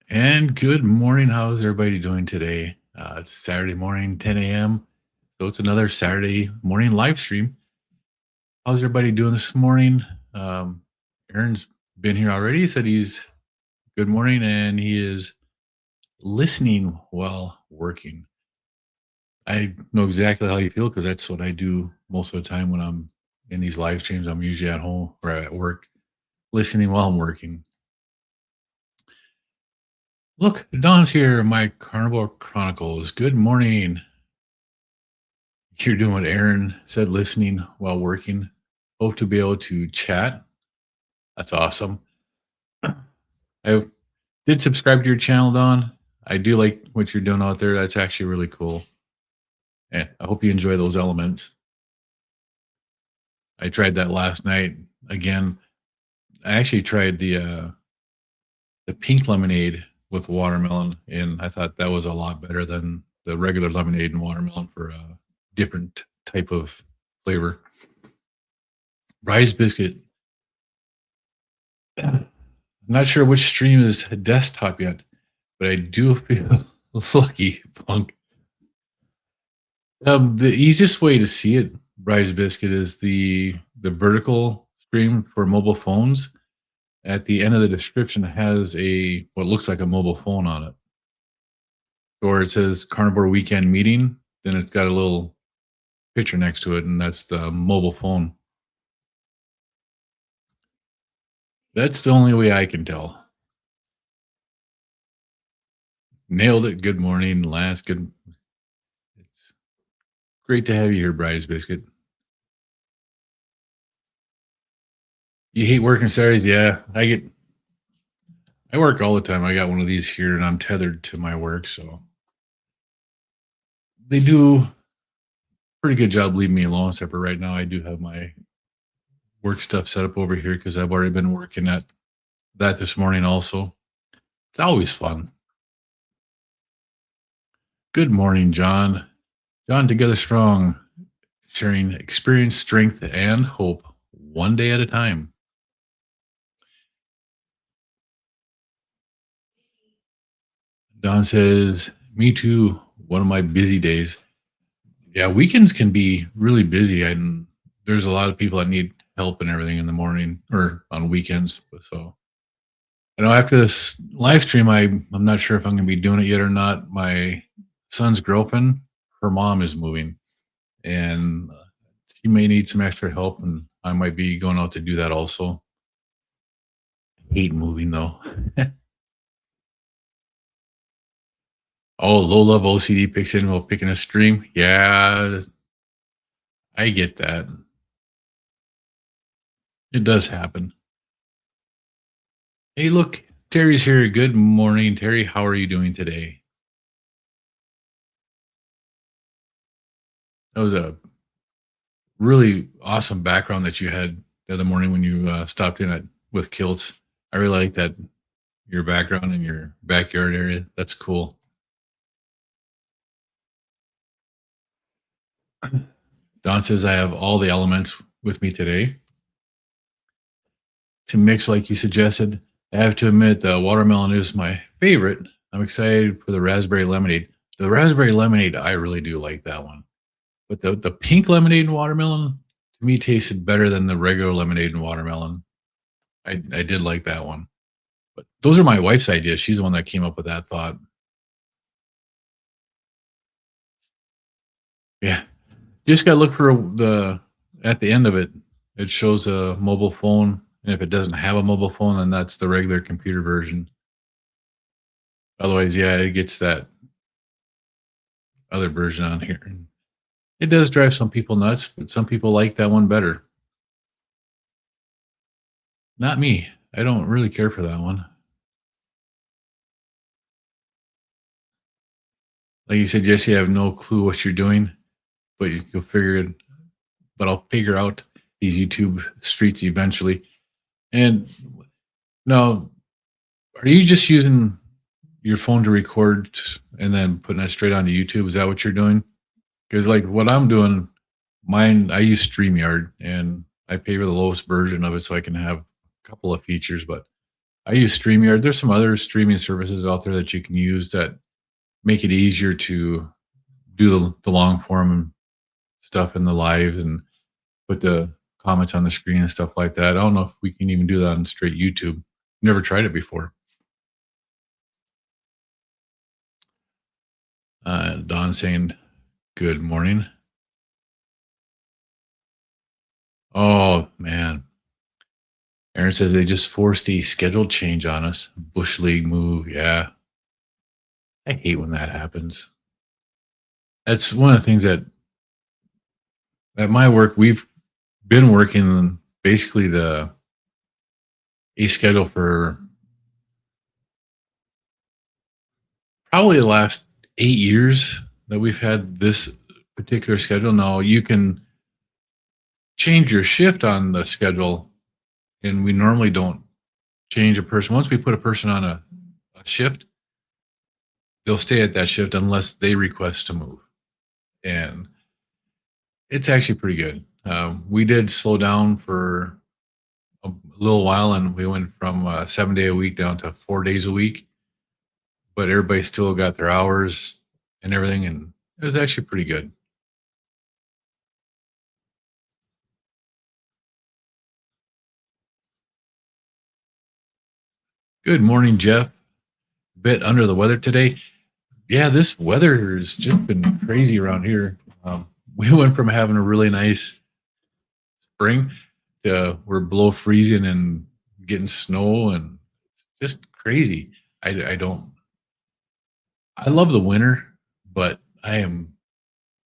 And good morning. How's everybody doing today? It's Saturday morning, 10 a.m. So it's another Saturday morning live stream. How's everybody doing this morning? Um, Aaron's been here already. He said he's good morning and he is listening while working. I know exactly how you feel because that's what I do most of the time when I'm in these live streams. I'm usually at home or at work listening while I'm working. Look, Don's here, my Carnivore Chronicles. Good morning. You're doing what Aaron said, listening while working. Hope to be able to chat. That's awesome. I did subscribe to your channel, Don. I do like what you're doing out there. That's actually really cool. And I hope you enjoy those elements. I tried that last night again. I actually tried the pink lemonade with watermelon, and I thought that was a lot better than the regular lemonade and watermelon for a different type of flavor. Rice biscuit. I'm not sure which stream is desktop yet, but I do feel lucky, Punk. The easiest way to see it, Rise Biscuit, is the vertical stream for mobile phones. At the end of the description has a what looks like a mobile phone on it, or it says Carnivore Weekend Meeting. Then it's got a little picture next to it, and that's the mobile phone. That's the only way I can tell. Nailed it. Good morning, Lance. Good. It's great to have you here, Bryce Biscuit. You hate working Saturdays? Yeah, I work all the time. I got one of these here and I'm tethered to my work, so they do pretty good job leaving me alone, except for right now I do have my work stuff set up over here because I've already been working at that this morning also. It's always fun. Good morning, John. John, together strong, sharing experience, strength, and hope one day at a time. Don says, me too. One of my busy days. Yeah, weekends can be really busy, and there's a lot of people that need help and everything in the morning or on weekends. So I know after this live stream, I'm not sure if I'm going to be doing it yet or not. My son's girlfriend, her mom is moving, and she may need some extra help, and I might be going out to do that also. I hate moving though. Oh, low love OCD picks in while picking a stream. Yeah, I get that. It does happen. Hey, look, Terry's here. Good morning, Terry. How are you doing today? That was a really awesome background that you had the other morning when you stopped in at with kilts. I really like that your background in your backyard area. That's cool. Don says I have all the elements with me today to mix like you suggested. I have to admit the watermelon is my favorite. I'm excited for the raspberry lemonade. The raspberry lemonade, I really do like that one. But the pink lemonade and watermelon to me tasted better than the regular lemonade and watermelon. I did like that one. But those are my wife's ideas. She's the one that came up with that thought. Yeah. Just gotta look for the at the end of it, it shows a mobile phone. And if it doesn't have a mobile phone, then that's the regular computer version. Otherwise, yeah, it gets that other version on here. And it does drive some people nuts, but some people like that one better. Not me. I don't really care for that one. Like you said, Jesse, I have no clue what you're doing, but you'll figure it. But I'll figure out these YouTube streets eventually. And now, are you just using your phone to record and then putting it straight onto YouTube? Is that what you're doing? Because like what I'm doing, mine I use StreamYard and I pay for the lowest version of it so I can have a couple of features. But I use StreamYard. There's some other streaming services out there that you can use that make it easier to do the long form stuff in the live and put the comments on the screen and stuff like that. I don't know if we can even do that on straight YouTube. Never tried it before. Don saying good morning. Oh man. Aaron says they just forced a schedule change on us. Bush League move. Yeah. I hate when that happens. That's one of the things that at my work, we've been working basically the a schedule for probably the last 8 years that we've had this particular schedule. Now you can change your shift on the schedule, and we normally don't change a person. Once we put a person on a shift, they'll stay at that shift unless they request to move. And it's actually pretty good. We did slow down for a little while, and we went from 7 day a week down to 4 days a week. But everybody still got their hours and everything, and it was actually pretty good. Good morning, Jeff. Bit under the weather today. Yeah, this weather has just been crazy around here. We went from having a really nice spring to we're below freezing and getting snow, and it's just crazy. I don't. I love the winter, but I'm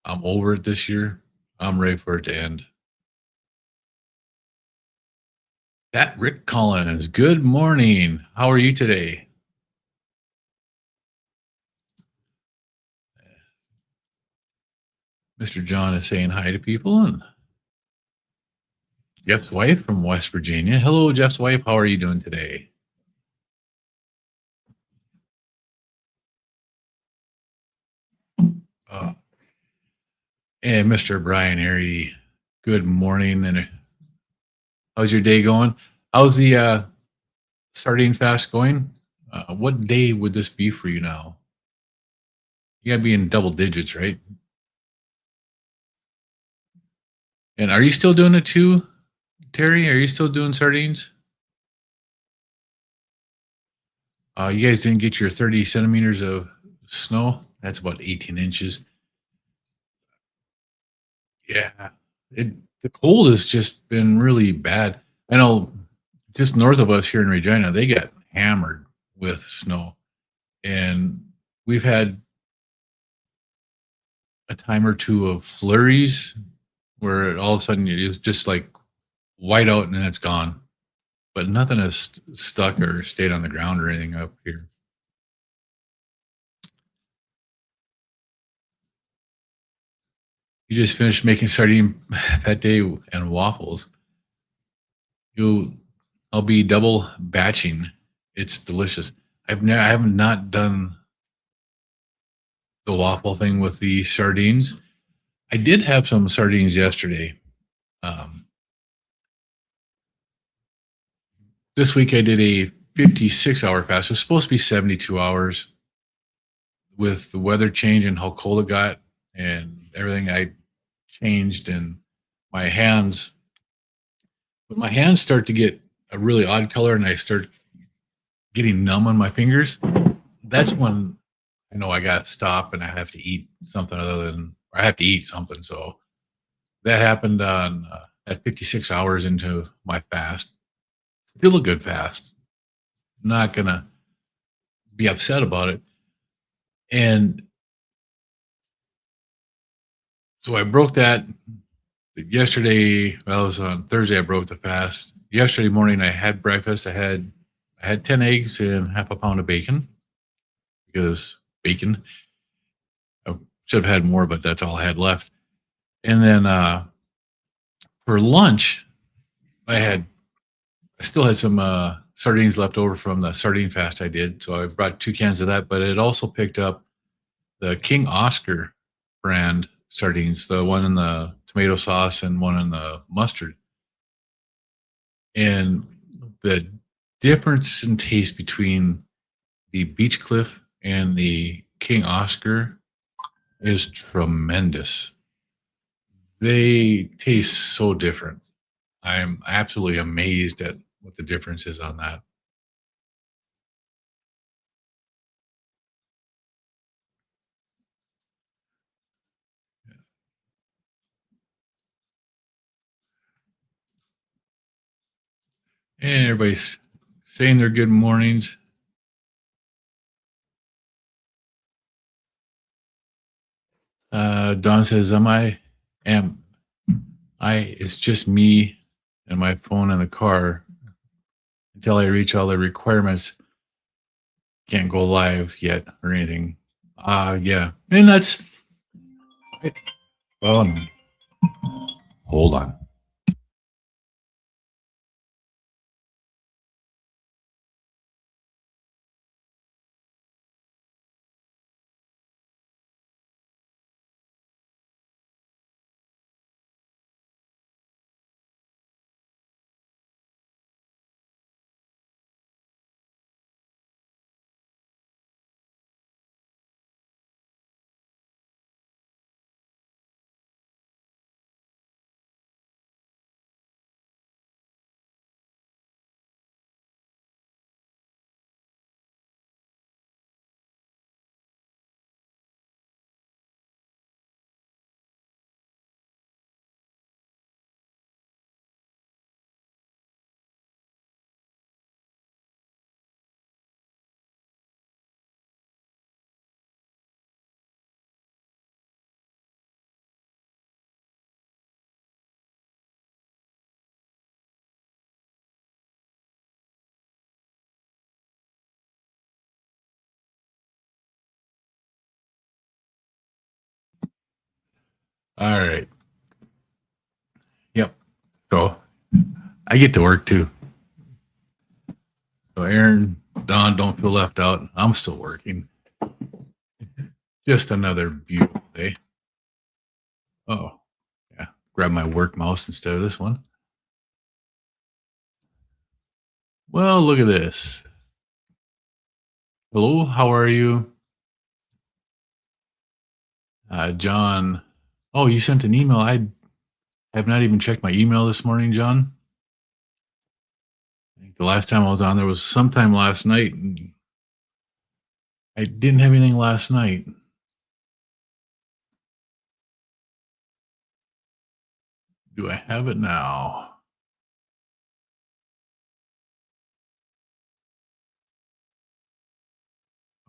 over it this year. I'm ready for it to end. That Rick Collins. Good morning. How are you today? Mr. John is saying hi to people, and Jeff's wife from West Virginia. Hello, Jeff's wife. How are you doing today? Uh, and Mr. Brian Airy, good morning. And how's your day going? How's the sardine fast going? What day would this be for you now? You gotta be in double digits, right? And are you still doing it too, Terry? Are you still doing sardines? You guys didn't get your 30 centimeters of snow. That's about 18 inches. Yeah, it the cold has just been really bad. I know just north of us here in Regina, they got hammered with snow, and we've had a time or two of flurries where all of a sudden it was just like white out and then it's gone. But nothing has stuck or stayed on the ground or anything up here. You just finished making sardine pate and waffles. You, I'll be double batching. It's delicious. I have not done the waffle thing with the sardines. I did have some sardines yesterday. Um, this week I did a 56-hour fast. It was supposed to be 72 hours. With the weather change and how cold it got and everything, I changed, and my hands, when my hands start to get a really odd color and I start getting numb on my fingers, that's when I know I got to stop and I have to eat something other than, or I have to eat something. So that happened on at 56 hours into my fast. Still a good fast. Not gonna be upset about it. And so I broke that yesterday. Well, it was on Thursday. I broke the fast. Yesterday morning, I had breakfast. I had 10 eggs and half a pound of bacon because bacon. I should have had more, but that's all I had left. And then for lunch, I still had some sardines left over from the sardine fast I did. So I brought 2 cans of that, but it also picked up the King Oscar brand sardines, the one in the tomato sauce and one in the mustard. And the difference in taste between the Beach Cliff and the King Oscar is tremendous. They taste so different. I'm absolutely amazed at what the difference is on that. And everybody's saying their good mornings. Don says, am it's just me and my phone in the car until I reach all the requirements. Can't go live yet or anything. Yeah. And that's, oh, no. Hold on. All right. Yep. So I get to work too. So Aaron, Don, don't feel left out. I'm still working. Just another beautiful day. Oh, yeah. Grab my work mouse instead of this one. Well, look at this. Hello, how are you? John. Oh, you sent an email. I have not even checked my email this morning, John. I think the last time I was on there was sometime last night. And I didn't have anything last night. Do I have it now?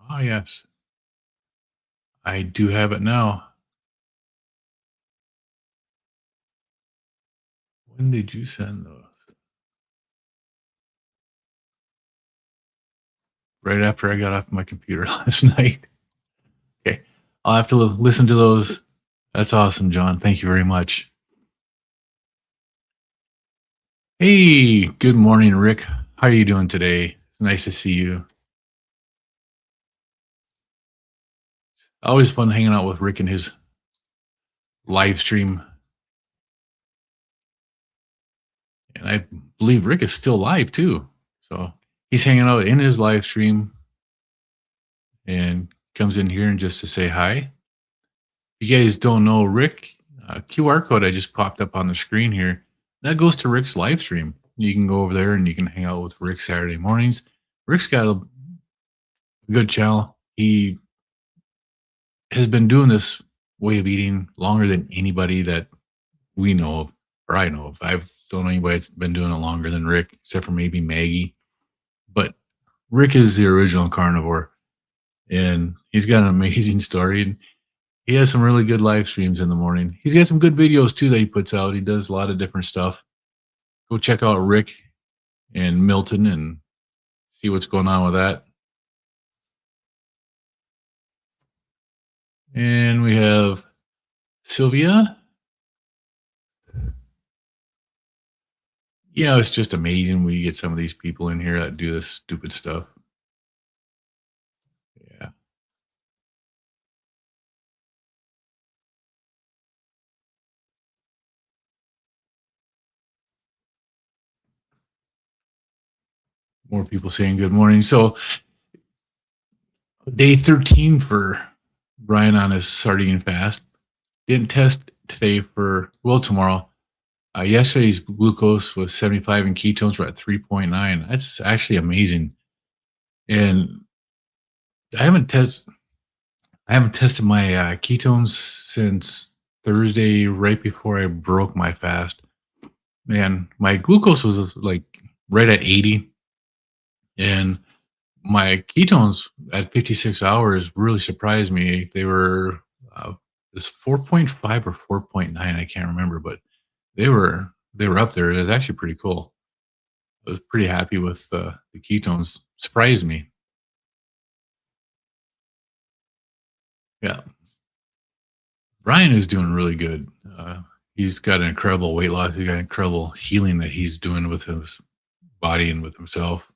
Ah, yes. I do have it now. When did you send those? Right after I got off my computer last night. Okay. I'll have to listen to those. That's awesome, John. Thank you very much. Hey, good morning, Rick. How are you doing today? It's nice to see you. Always fun hanging out with Rick and his live stream. And I believe Rick is still live too. So he's hanging out in his live stream and comes in here and just to say hi. If you guys don't know Rick, QR code I just popped up on the screen here. That goes to Rick's live stream. You can go over there and you can hang out with Rick Saturday mornings. Rick's got a good channel. He has been doing this way of eating longer than anybody that we know of, or I know of. I don't know anybody that's been doing it longer than Rick, except for maybe Maggie. But Rick is the original carnivore, and he's got an amazing story. And he has some really good live streams in the morning. He's got some good videos too that he puts out. He does a lot of different stuff. Go check out Rick and Milton and see what's going on with that. And we have Sylvia. Yeah, it's just amazing when you get some of these people in here that do this stupid stuff. Yeah. More people saying good morning. So day 13 for Brian on his sardine fast. Didn't test today for, well, tomorrow. Yesterday's glucose was 75 and ketones were at 3.9. That's actually amazing. And I haven't tested I haven't tested my ketones since Thursday, right before I broke my fast. Man, my glucose was like right at 80, and my ketones at 56 hours really surprised me. They were this 4.5 or 4.9, I can't remember, but they were up there. It was actually pretty cool. I was pretty happy with the ketones. Surprised me. Yeah, Ryan is doing really good. He's got an incredible weight loss. He's got incredible healing that he's doing with his body and with himself.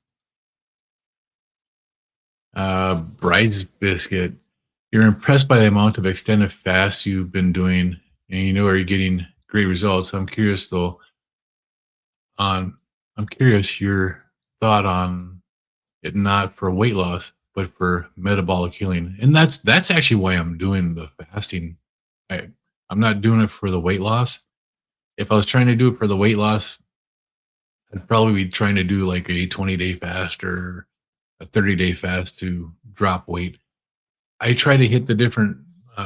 Bride's biscuit. You're impressed by the amount of extended fasts you've been doing, and you know you're getting great results. I'm curious though on I'm curious your thought on it, not for weight loss, but for metabolic healing. And that's actually why I'm doing the fasting. I I'm not doing it for the weight loss. If I was trying to do it for the weight loss, I'd probably be trying to do like a 20-day fast or a 30-day fast to drop weight. I try to hit the different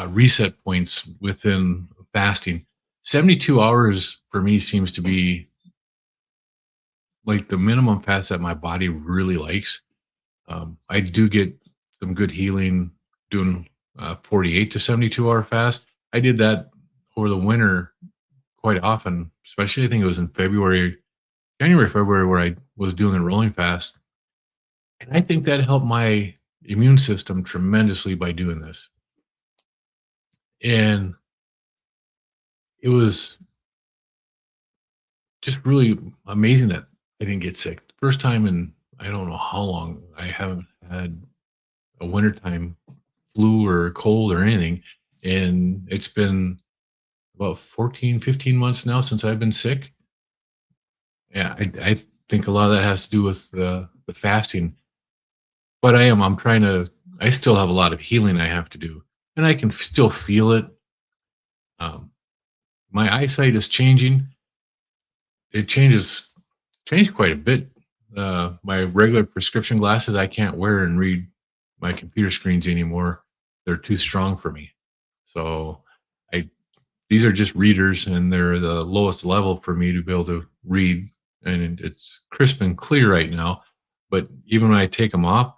reset points within fasting. 72 hours for me seems to be like the minimum fast that my body really likes. I do get some good healing doing 48 to 72-hour fast. I did that over the winter quite often, especially I think it was in January, February, where I was doing the rolling fast. And I think that helped my immune system tremendously by doing this. And it was just really amazing that I didn't get sick. First time in I don't know how long I haven't had a wintertime flu or cold or anything. And it's been about 14, 15 months now since I've been sick. Yeah, I think a lot of that has to do with the fasting. But I'm trying to, I still have a lot of healing I have to do. And I can still feel it. Um, my eyesight is changing. It changed quite a bit. My regular prescription glasses I can't wear and read my computer screens anymore. They're too strong for me. So I these are just readers, and they're the lowest level for me to be able to read, and it's crisp and clear right now. But even when I take them off,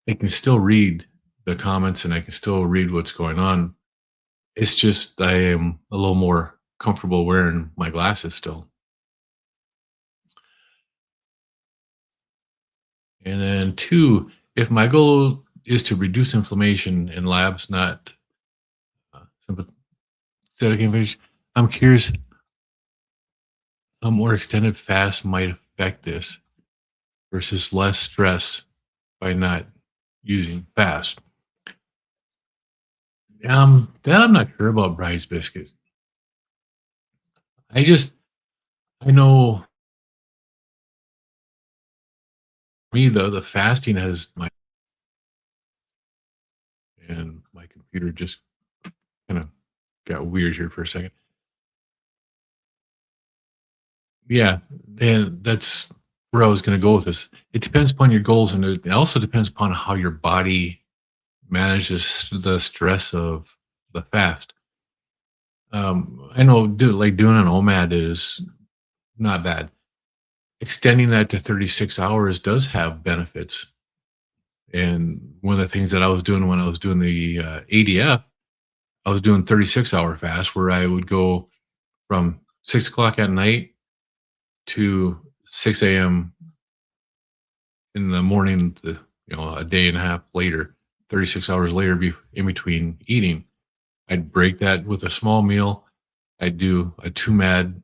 I can still read the comments and I can still read what's going on. It's just I am a little more comfortable wearing my glasses still. And then two, if my goal is to reduce inflammation in labs, not sympathetic inflammation, I'm curious how more extended fast might affect this versus less stress by not using fast. That I'm not sure about Bryce biscuits. I just I know me though the fasting has my and my computer just kind of got weird here for a second. Yeah, and that's where I was going to go with this. It depends upon your goals, and it also depends upon how your body manages the stress of the fast. I know doing an OMAD is not bad. Extending that to 36 hours does have benefits. And one of the things that I was doing when I was doing the ADF, I was doing 36-hour fast where I would go from 6 o'clock at night to 6 a.m. in the morning, a day and a half later, 36 hours later, in between eating. I'd break that with a small meal. I'd do a two mad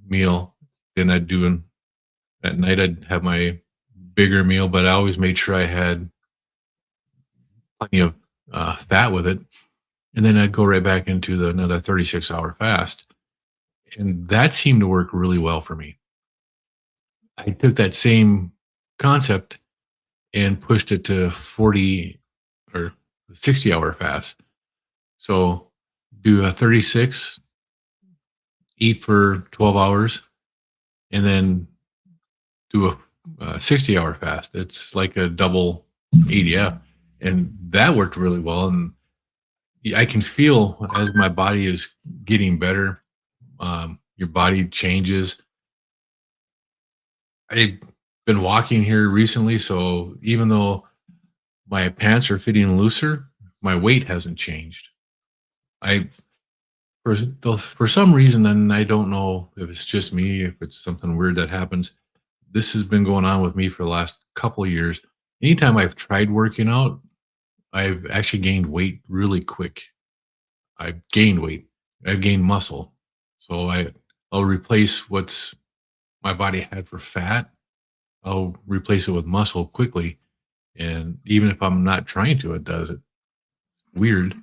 meal. Then at night, I'd have my bigger meal, but I always made sure I had plenty of fat with it. And then I'd go right back into another 36-hour fast. And that seemed to work really well for me. I took that same concept and pushed it to 40 or 60-hour fast. So do a 36, eat for 12 hours, and then do a 60-hour fast. It's like a double ADF. And that worked really well. And I can feel as my body is getting better, your body changes. I've been walking here recently. So even though my pants are fitting looser, my weight hasn't changed. I for some reason, and I don't know if it's just me, if it's something weird that happens. This has been going on with me for the last couple of years. Anytime I've tried working out, I've actually gained weight really quick. I've gained weight. I've gained muscle. So I'll replace what's my body had for fat. I'll replace it with muscle quickly. And even if I'm not trying to, it does it. Weird.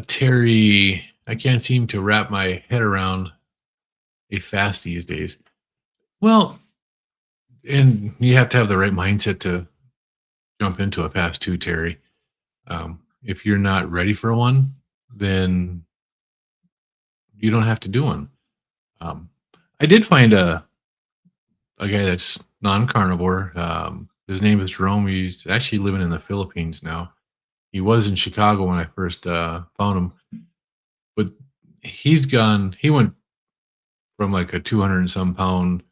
Terry, I can't seem to wrap my head around a fast these days. Well, and you have to have the right mindset to jump into a fast too, Terry. If you're not ready for one, then you don't have to do one. Um, I did find a guy that's non-carnivore. His name is Jerome. He's actually living in the Philippines now. He was in Chicago when I first found him, but he's gone. He went from like a 200 and some pound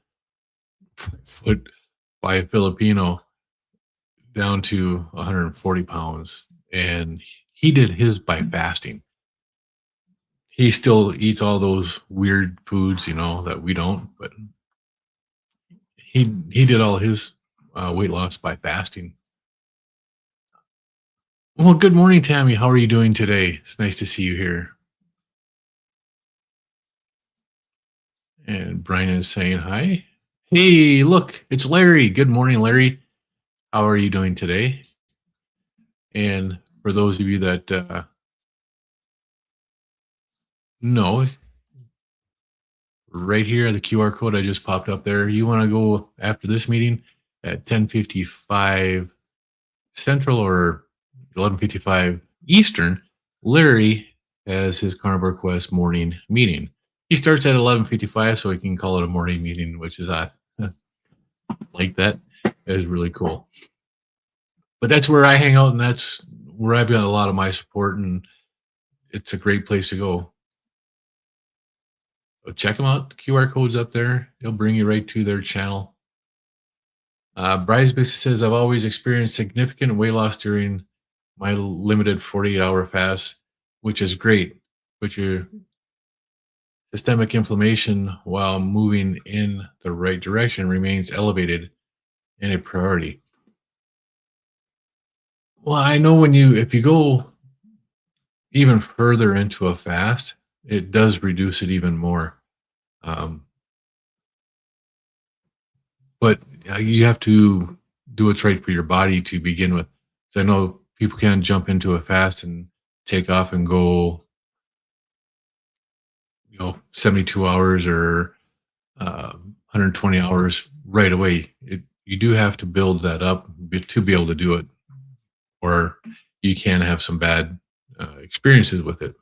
foot by a Filipino down to 140 pounds, and he did his by fasting. He still eats all those weird foods, that we don't, but he did all his weight loss by fasting. Well, good morning, Tammy. How are you doing today? It's nice to see you here. And Brian is saying hi. Hey, look, it's Larry. Good morning, Larry. How are you doing today? And for those of you that know, right here, the QR code I just popped up there, you want to go after this meeting at 10:55 Central or 11:55 Eastern. Larry has his Carnivore Quest morning meeting. He starts at 11:55, so he can call it a morning meeting, which is like that. That is really cool. But that's where I hang out, and that's where I've got a lot of my support, and it's a great place to go. So check them out. The QR code's up there. It'll bring you right to their channel. Bryce basically says, I've always experienced significant weight loss during my limited 48-hour fast, which is great. But your systemic inflammation while moving in the right direction remains elevated and a priority. Well, I know if you go even further into a fast, it does reduce it even more. Um, but you have to do what's right for your body to begin with. So I know people can't jump into a fast and take off and go, 72 hours or 120 hours right away. You do have to build that up to be able to do it, or you can have some bad experiences with it.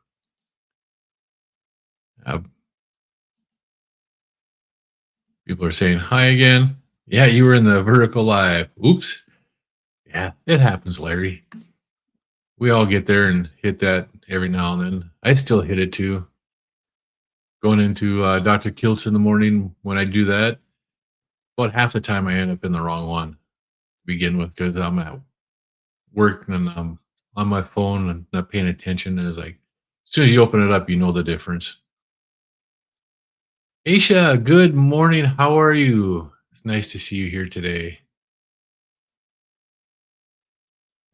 Uh, People are saying hi again. Yeah, you were in the vertical live. Oops. Yeah, it happens, Larry. We all get there and hit that every now and then. I still hit it too. Going into Dr. Kiltz in the morning, when I do that, about half the time I end up in the wrong one to begin with because I'm at work and I'm on my phone and not paying attention. And it's like, as soon as you open it up, you know the difference. Aisha, good morning. How are you? It's nice to see you here today.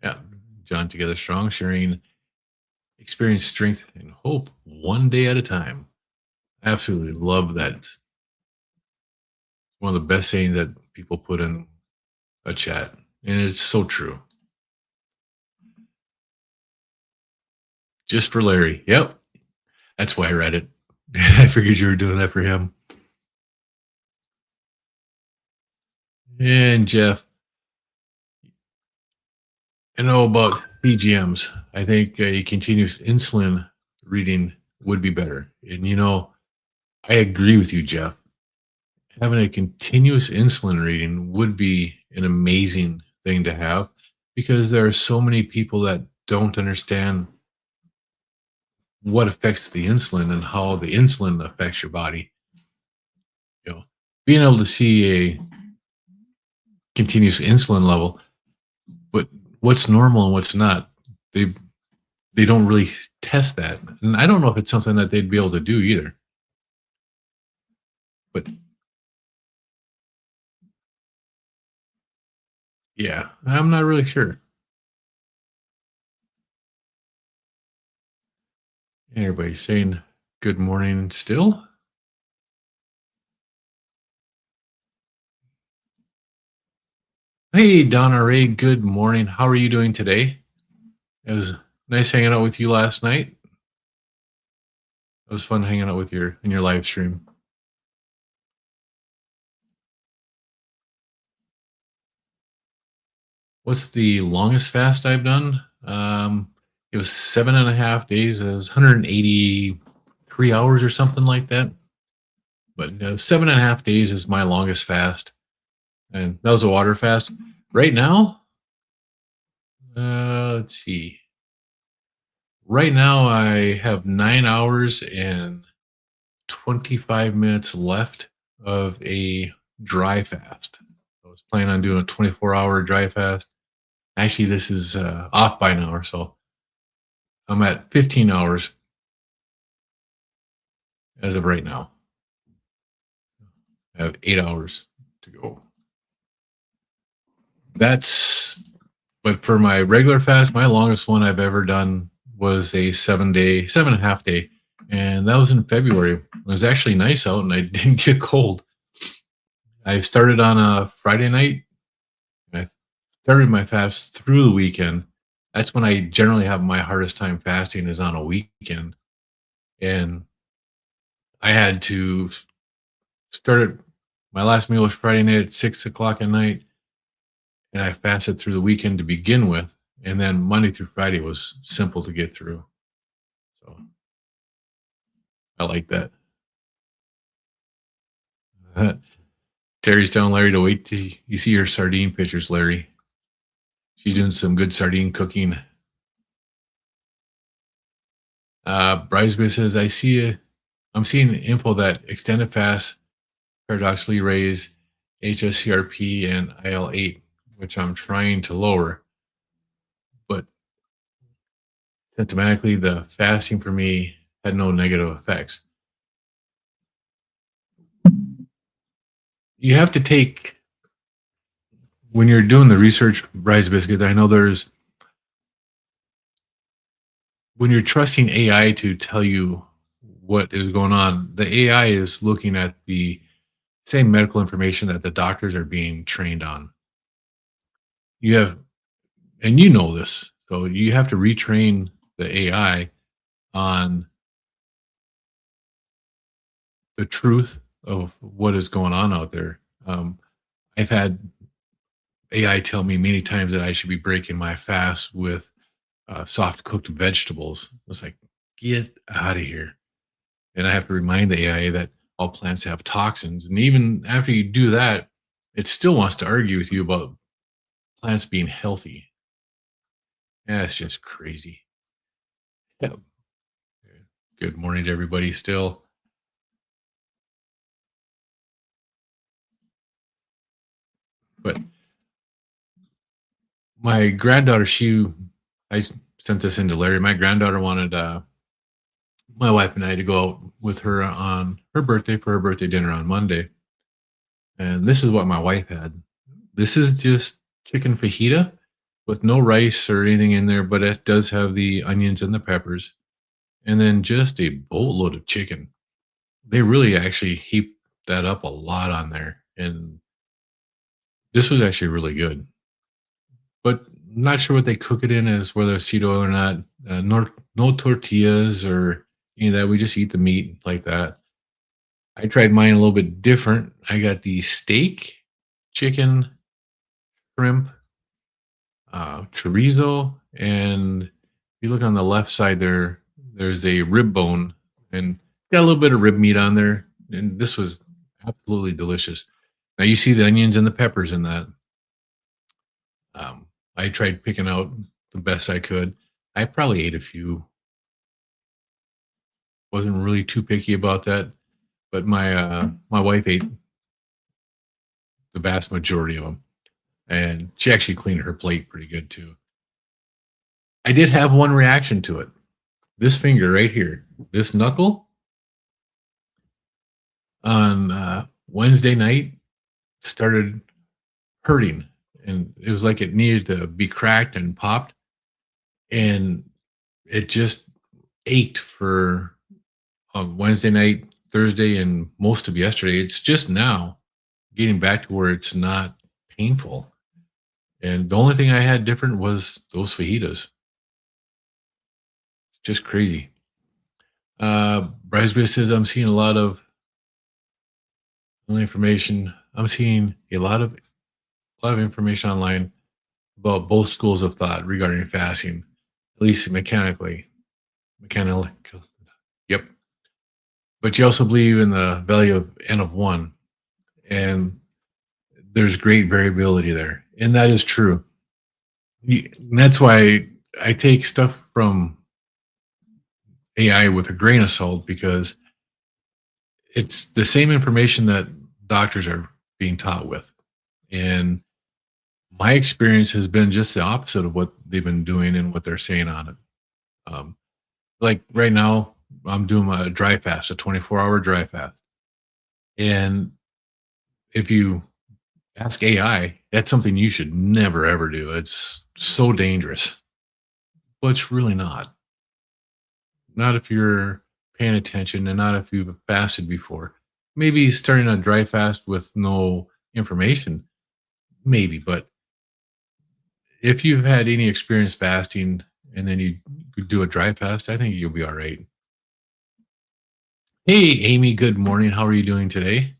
Yeah, John Together Strong, sharing experience, strength, and hope one day at a time. Absolutely love that. It's one of the best sayings that people put in a chat, and it's so true. Just for Larry. Yep, that's why I read it. I figured you were doing that for him. And Jeff, I know about BGMs. I think a continuous insulin reading would be better. And I agree with you, Jeff. Having a continuous insulin reading would be an amazing thing to have because there are so many people that don't understand what affects the insulin and how the insulin affects your body. You know, being able to see a continuous insulin level, but what's normal and what's not, they they don't really test that, and I don't know if it's something that they'd be able to do either. But yeah, I'm not really sure. Everybody's saying good morning still. Hey, Donna Ray, good morning. How are you doing today? It was nice hanging out with you last night. It was fun hanging out with your in your live stream. What's the longest fast I've done? It was 7.5 days. It was 183 hours or something like that. But 7.5 days is my longest fast, and that was a water fast. Right now, let's see. Right now, I have 9 hours and 25 minutes left of a dry fast. I was planning on doing a 24-hour dry fast. Actually, this is off by an hour, so I'm at 15 hours as of right now. I have 8 hours to go. That's, but for my regular fast, my longest one I've ever done was a 7 day, 7.5 day. And that was in February. It was actually nice out and I didn't get cold. I started on a Friday night. I started my fast through the weekend. That's when I generally have my hardest time fasting is on a weekend. And I had to start it. My last meal was Friday night at 6 o'clock at night. And I fasted through the weekend to begin with. And then Monday through Friday was simple to get through. So I like that. Terry's telling Larry to wait till you see her sardine pictures, Larry. She's doing some good sardine cooking. Brisbane says, I'm seeing info that extended fast paradoxically raise HSCRP and IL-8, which I'm trying to lower. But symptomatically, the fasting for me had no negative effects. You have to take, when you're doing the research, Rise Biscuit, I know when you're trusting AI to tell you what is going on, the AI is looking at the same medical information that the doctors are being trained on. You have, and you know this, so you have to retrain the AI on the truth of what is going on out there. I've had AI tell me many times that I should be breaking my fast with soft cooked vegetables. I was like, get out of here. And I have to remind the AI that all plants have toxins. And even after you do that, it still wants to argue with you about plants being healthy. Yeah, it's just crazy. Yeah. Good morning to everybody still. But my granddaughter, I sent this into Larry. My granddaughter wanted my wife and I to go out with her on her birthday for her birthday dinner on Monday. And this is what my wife had. This is just chicken fajita with no rice or anything in there, but it does have the onions and the peppers. And then just a boatload of chicken. They really actually heaped that up a lot on there. And this was actually really good. But not sure what they cook it in as whether it's seed oil or not. No tortillas or any of that. We just eat the meat like that. I tried mine a little bit different. I got the steak, chicken, shrimp, chorizo, and if you look on the left side there, there's a rib bone and got a little bit of rib meat on there. And this was absolutely delicious. Now you see the onions and the peppers in that. I tried picking out the best I could. I probably ate a few. Wasn't really too picky about that, but my wife ate the vast majority of them, and she actually cleaned her plate pretty good too. I did have one reaction to it. This finger right here, this knuckle on Wednesday night started hurting, and it was like it needed to be cracked and popped, and it just ached for Wednesday night, Thursday, and most of yesterday. It's just now getting back to where it's not painful. And the only thing I had different was those fajitas. It's just crazy. Brisbane says I'm seeing information. I'm seeing a lot of information online about both schools of thought regarding fasting, at least mechanically. Mechanical. Yep. But you also believe in the value of N of one, and there's great variability there, and that is true. And that's why I take stuff from AI with a grain of salt because it's the same information that doctors are being taught with. And my experience has been just the opposite of what they've been doing and what they're saying on it. Um, like right now, I'm doing a dry fast, a 24-hour dry fast. And if you ask AI, that's something you should never ever do. It's so dangerous, but it's really not. Not if you're paying attention and not if you've fasted before. Maybe starting a dry fast with no information, maybe, but if you've had any experience fasting and then you could do a dry fast, I think you'll be all right. Hey, Amy, good morning. How are you doing today?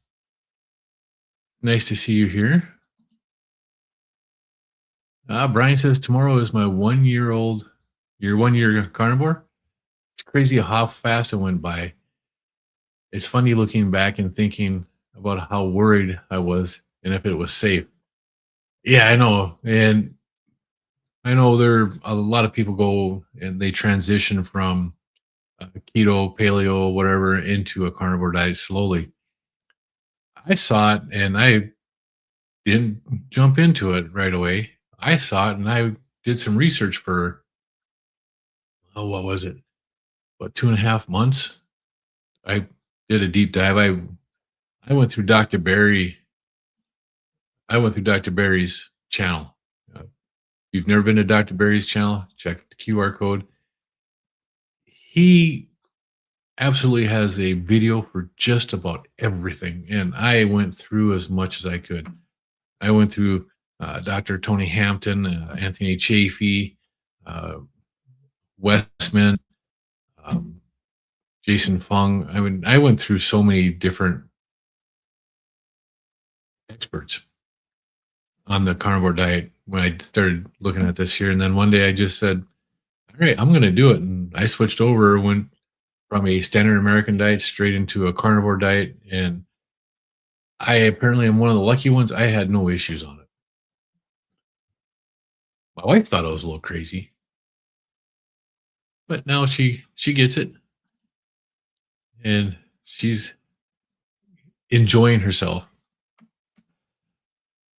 Nice to see you here. Brian says tomorrow is my 1 year old, your 1 year carnivore. It's crazy how fast it went by. It's funny looking back and thinking about how worried I was and if it was safe. Yeah, I know. And I know there a lot of people go and they transition from keto, paleo, whatever into a carnivore diet slowly. I saw it and I didn't jump into it right away. I saw it and I did some research for, oh, what was it? What, 2.5 months? I did a deep dive. I went through Dr. Barry. I went through Dr. Barry's channel. Uh, if you've never been to Dr. Barry's channel, check the QR code. He absolutely has a video for just about everything. And I went through as much as I could. I went through Dr. Tony Hampton, Anthony Chafee, uh, Westman, um, Jason Fung. I mean, I went through so many different experts on the carnivore diet when I started looking at this here. And then one day I just said, all right, I'm going to do it. And I switched over, went from a standard American diet straight into a carnivore diet. And I apparently am one of the lucky ones. I had no issues on it. My wife thought I was a little crazy, but now she gets it and she's enjoying herself.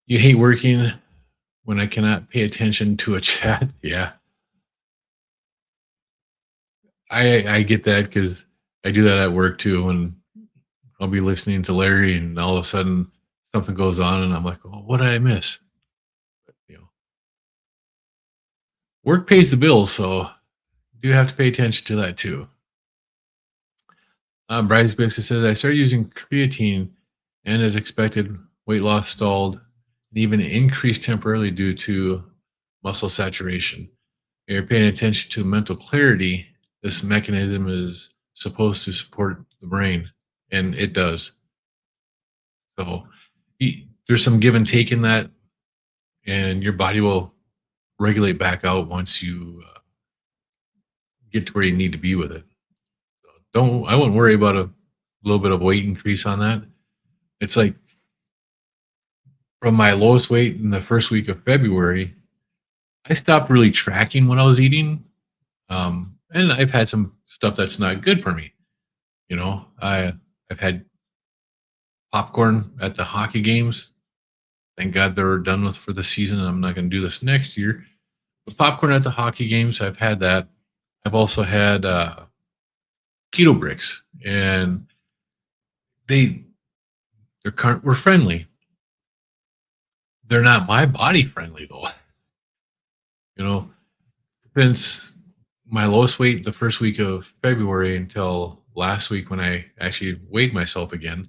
You hate working when I cannot pay attention to a chat. Yeah, I get that because I do that at work too. When I'll be listening to Larry, and all of a sudden something goes on, and I'm like, "Oh, what did I miss?" But, work pays the bills, so do have to pay attention to that too. Bryce basically says I started using creatine, and as expected, weight loss stalled, and even increased temporarily due to muscle saturation. You're paying attention to mental clarity. This mechanism is supposed to support the brain, and it does. So there's some give and take in that, and your body will regulate back out once you get to where you need to be with it. Don't I wouldn't worry about a little bit of weight increase on that. It's like from my lowest weight in the first week of February, I stopped really tracking what I was eating. And I've had some stuff that's not good for me. I've had popcorn at the hockey games. Thank God they're done with for the season. I'm not going to do this next year. But popcorn at the hockey games, I've had that. I've also had keto bricks, and they we're friendly. They're not my body friendly though. You know, since my lowest weight the first week of February until last week when I actually weighed myself again,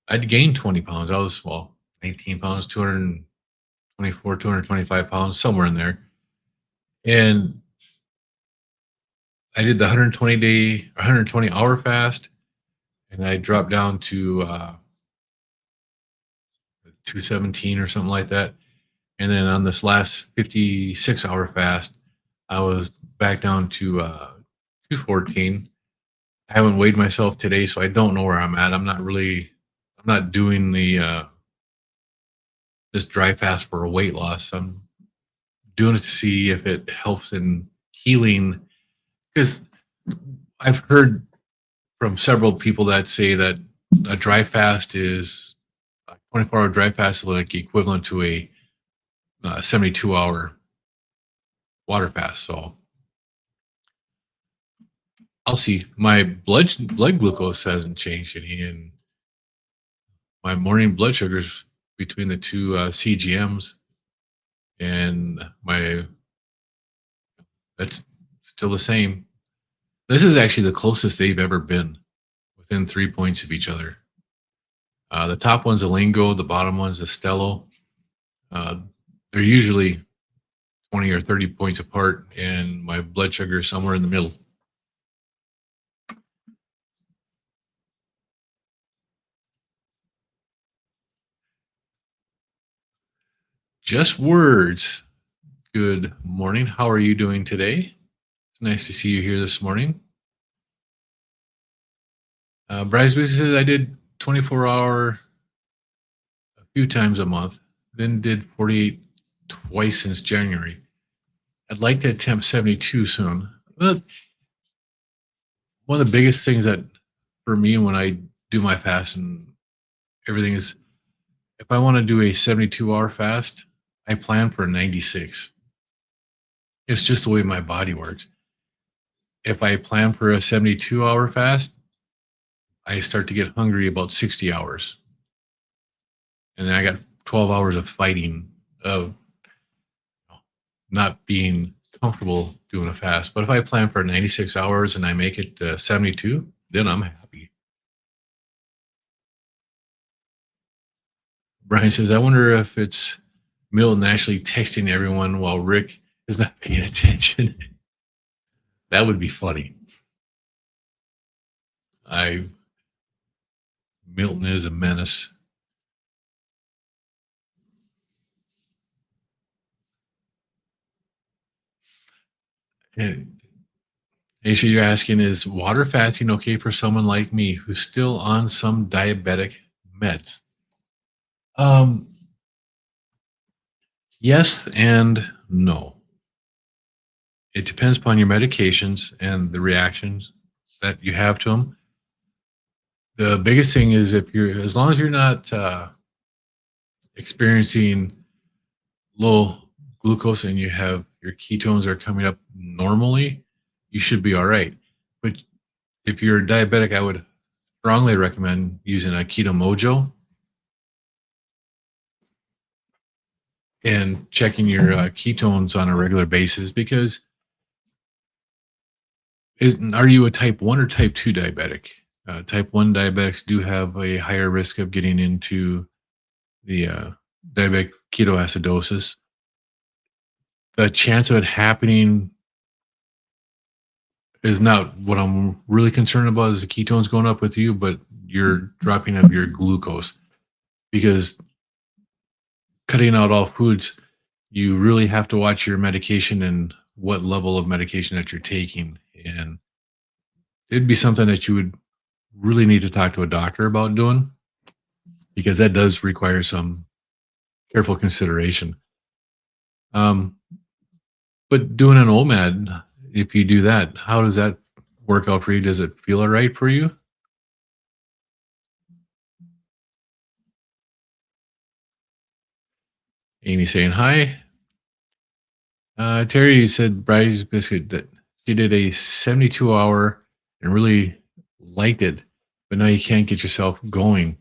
I'd gained 20 pounds. I was, 19 pounds, 224, 225 pounds, somewhere in there. And I did the 120 hour fast, and I dropped down to 217 or something like that. And then on this last 56-hour fast, I was back down to 214. I haven't weighed myself today, so I don't know where I'm at. I'm not doing the this dry fast for a weight loss. I'm doing it to see if it helps in healing, because I've heard from several people that say that a dry fast is a 24-hour dry fast is like equivalent to a 72-hour water fast. So I'll see. My blood glucose hasn't changed any, and my morning blood sugars between the two CGMs and my that's still the same. This is actually the closest they've ever been, within 3 points of each other. The top one's a Lingo, the bottom one's a Stello. They're usually 20 or 30 points apart, and my blood sugar is somewhere in the middle. Just words. Good morning. How are you doing today? It's nice to see you here this morning. Bryce says I did 24-hour a few times a month, then did 48 twice since January. I'd like to attempt 72 soon. But one of the biggest things that for me when I do my fast and everything is, if I want to do a 72-hour fast, I plan for a 96. It's just the way my body works. If I plan for a 72-hour fast, I start to get hungry about 60 hours. And then I got 12 hours of fighting, of not being comfortable doing a fast. But if I plan for 96 hours and I make it to 72, then I'm happy. Brian says, I wonder if it's Milton actually texting everyone while Rick is not paying attention. That would be funny. Milton is a menace. And Aisha, you're asking, is water fasting okay for someone like me who's still on some diabetic meds? Yes and no. It depends upon your medications and the reactions that you have to them. The biggest thing is, as long as you're not experiencing low glucose and your ketones are coming up normally, you should be all right. But if you're diabetic, I would strongly recommend using a Keto Mojo and checking your ketones on a regular basis, because are you a type 1 or type 2 diabetic? Type 1 diabetics do have a higher risk of getting into the diabetic ketoacidosis. The chance of it happening is not what I'm really concerned about, is the ketones going up with you, but you're dropping of your glucose. Because cutting out all foods, you really have to watch your medication and what level of medication that you're taking. And it'd be something that you would really need to talk to a doctor about doing because that does require some careful consideration. Um, but doing an OMAD, if you do that, how does that work out for you? Does it feel all right for you? Amy saying hi. Terry said Bridie's Biscuit that she did a 72-hour and really liked it, but now you can't get yourself going.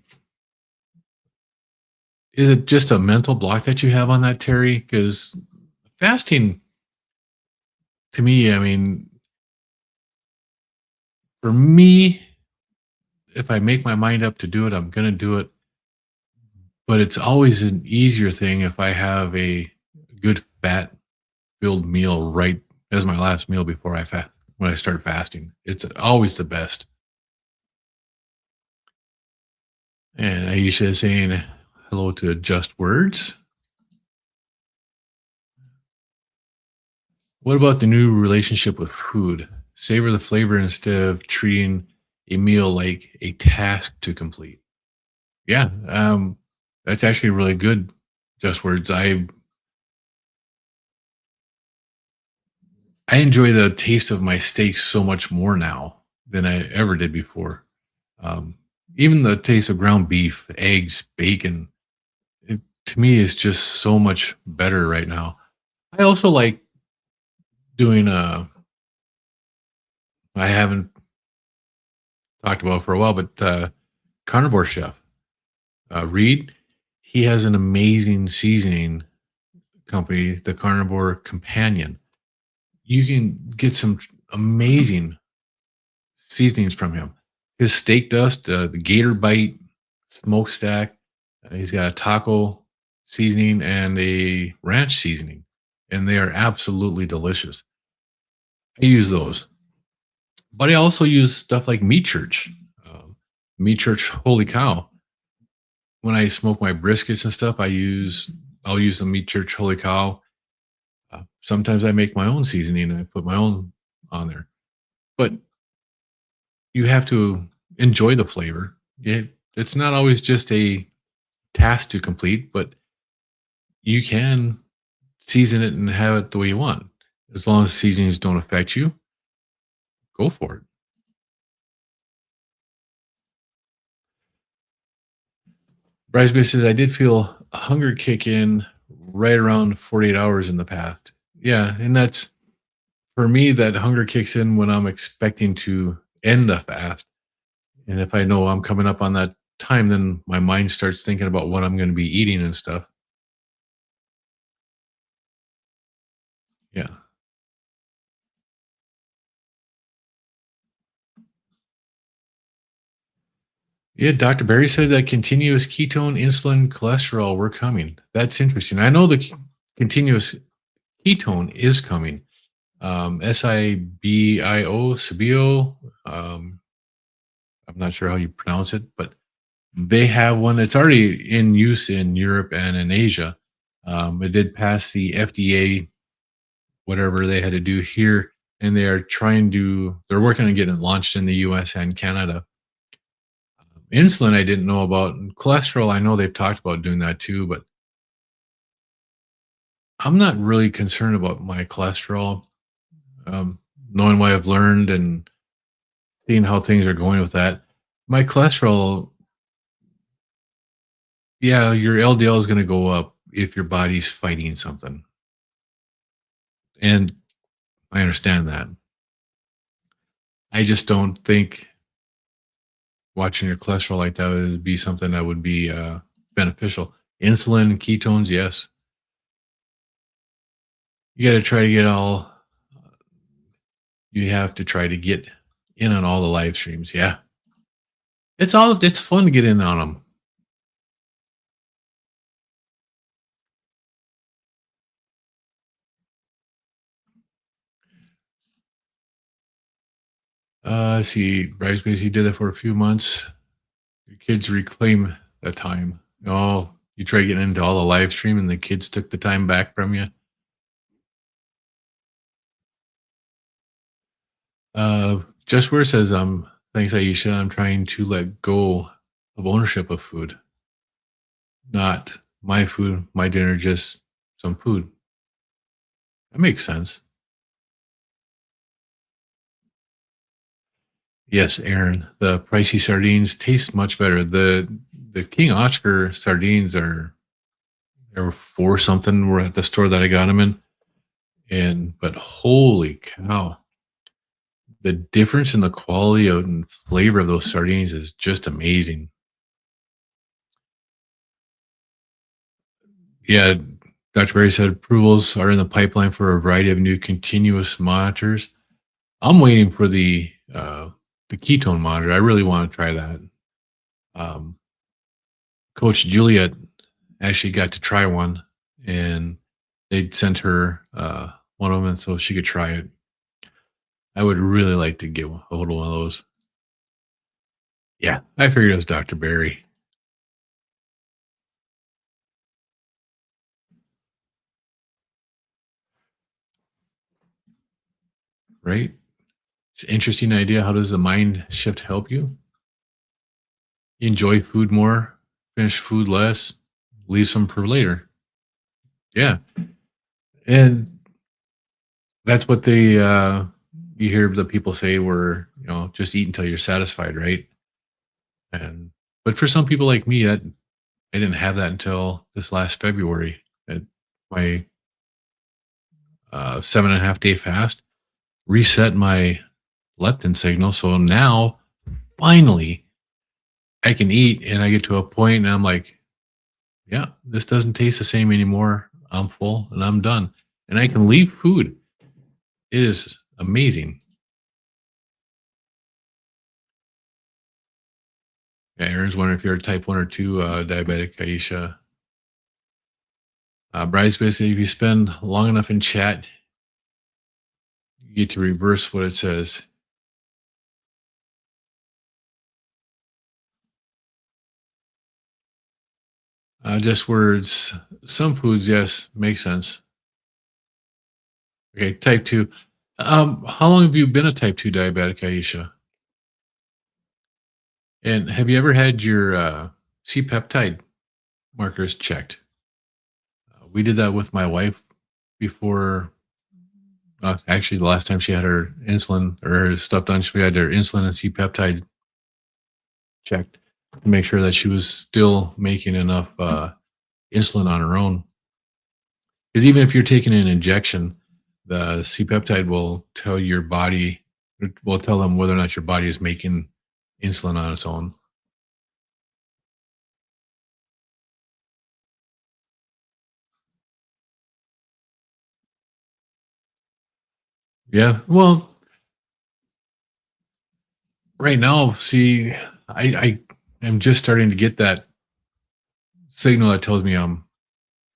Is it just a mental block that you have on that, Terry? Because fasting, to me, I mean, for me, if I make my mind up to do it, I'm going to do it. But it's always an easier thing if I have a good fat filled meal right as my last meal before I fast when I start fasting. It's always the best. And Aisha is saying hello to Just Words. What about the new relationship with food? Savor the flavor instead of treating a meal like a task to complete. Yeah, that's actually really good. Just Words. I enjoy the taste of my steak so much more now than I ever did before. Um, Even the taste of ground beef, eggs, bacon, it, to me is just so much better right now. I also like doing I haven't talked about for a while, but carnivore chef Reed, he has an amazing seasoning company, the Carnivore Companion. You can get some amazing seasonings from him. His steak dust, the Gator Bite smokestack. He's got a taco seasoning and a ranch seasoning, and they are absolutely delicious. I use those, but I also use stuff like Meat Church. Meat Church, holy cow! When I smoke my briskets and stuff, I'll use the Meat Church, holy cow. Sometimes I make my own seasoning and I put my own on there, but you have to enjoy the flavor. It's not always just a task to complete, but you can season it and have it the way you want. As long as seasonings don't affect you, go for it. Bridesmaid says, I did feel a hunger kick in right around 48 hours in the past. Yeah. And that's for me, that hunger kicks in when I'm expecting to end a fast. And if I know I'm coming up on that time, then my mind starts thinking about what I'm going to be eating and stuff. Yeah. Yeah, Dr. Barry said that continuous ketone, insulin, cholesterol were coming. That's interesting. I know the continuous ketone is coming. SIBIO, Sabio. I'm not sure how you pronounce it, but they have one that's already in use in Europe and in Asia. It did pass the FDA, whatever they had to do here, and they're working on getting it launched in the US and Canada. Insulin, I didn't know about. And cholesterol, I know they've talked about doing that too, but I'm not really concerned about my cholesterol. Um, Knowing what I've learned and seeing how things are going with that, my cholesterol, yeah, your LDL is going to go up if your body's fighting something. And I understand that. I just don't think watching your cholesterol like that would be something that would be beneficial. Insulin, ketones, yes. You got to try to get all, you have to try to get in on all the live streams. Yeah. It's fun to get in on them. See, Bridesmaids, he did that for a few months. Your kids reclaim that time. Oh, You try getting into all the live stream and the kids took the time back from you. Just where it says, thanks, Aisha. I'm trying to let go of ownership of food, not my food, my dinner, just some food. That makes sense. Yes, Aaron. The pricey sardines taste much better. The King Oscar sardines are there were four something. We're at the store that I got them in, and but holy cow, the difference in the quality of and flavor of those sardines is just amazing. Yeah, Dr. Berry said approvals are in the pipeline for a variety of new continuous monitors. I'm waiting for the ketone monitor. I really want to try that. Um, Coach Juliet actually got to try one, and they sent her one of them, so she could try it. I would really like to get a hold of one of those. Yeah, I figured it was Dr. Berry, right? It's an interesting idea. How does the mind shift help you? You enjoy food more, finish food less, leave some for later. Yeah, and that's what they you hear the people say where just eat until you're satisfied, right? And but for some people like me, that I didn't have that until this last February. At my 7.5 day fast reset my leptin signal, so now finally I can eat, and I get to a point, and I'm like, yeah, this doesn't taste the same anymore. I'm full, and I'm done, and I can leave food. It is amazing. Yeah, Aaron's wondering if you're a type 1 or 2 diabetic, Aisha. Bryce, basically, if you spend long enough in chat, you get to reverse what it says. Just words. Some foods, yes, makes sense. Okay, type 2. How long have you been a type 2 diabetic, Aisha? And have you ever had your C-peptide markers checked? We did that with my wife before. Actually, the last time she had her insulin or her stuff done, she had her insulin and C-peptide checked to make sure that she was still making enough insulin on her own. Because even if you're taking an injection, the C-peptide will tell your body, will tell them whether or not your body is making insulin on its own. Yeah. Well, right now, see, I am just starting to get that signal that tells me I'm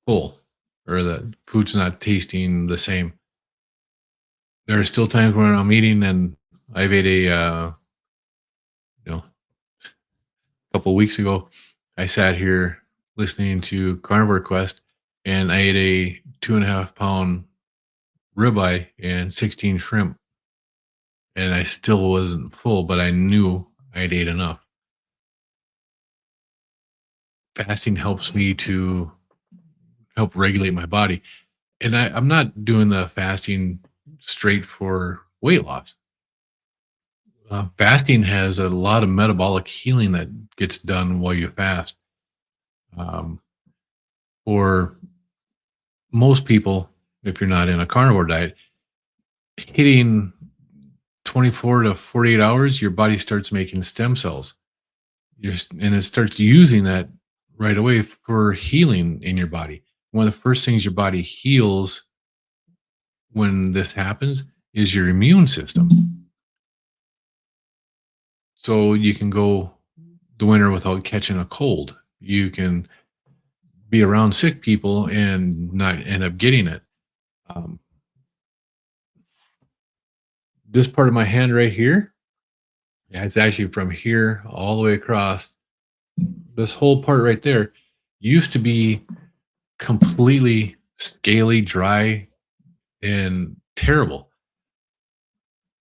full or that food's not tasting the same. There are still times when I'm eating and I've ate a couple of weeks ago, I sat here listening to Carnivore Quest and I ate a 2.5 pound ribeye and 16 shrimp. And I still wasn't full, but I knew I'd ate enough. Fasting helps me to help regulate my body. And I'm not doing the fasting straight for weight loss. Fasting has a lot of metabolic healing that gets done while you fast. Um, for most people, if you're not in a carnivore diet, hitting 24 to 48 hours, your body starts making stem cells. And it starts using that right away for healing in your body. One of the first things your body heals when this happens is your immune system. So you can go the winter without catching a cold. You can be around sick people and not end up getting it. Um, this part of my hand right here, yeah, it's actually from here all the way across. This whole part right there used to be completely scaly, dry, and terrible.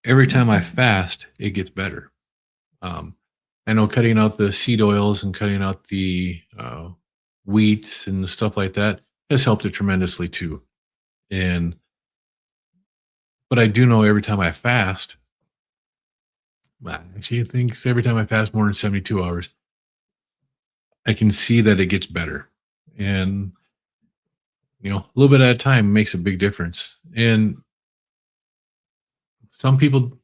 Every time I fast, it gets better. Um, I know cutting out the seed oils and cutting out the wheats and stuff like that has helped it tremendously too. And but I do know every time I fast, actually, I think every time I fast more than 72 hours, I can see that it gets better. And a little bit at a time makes a big difference. And some people,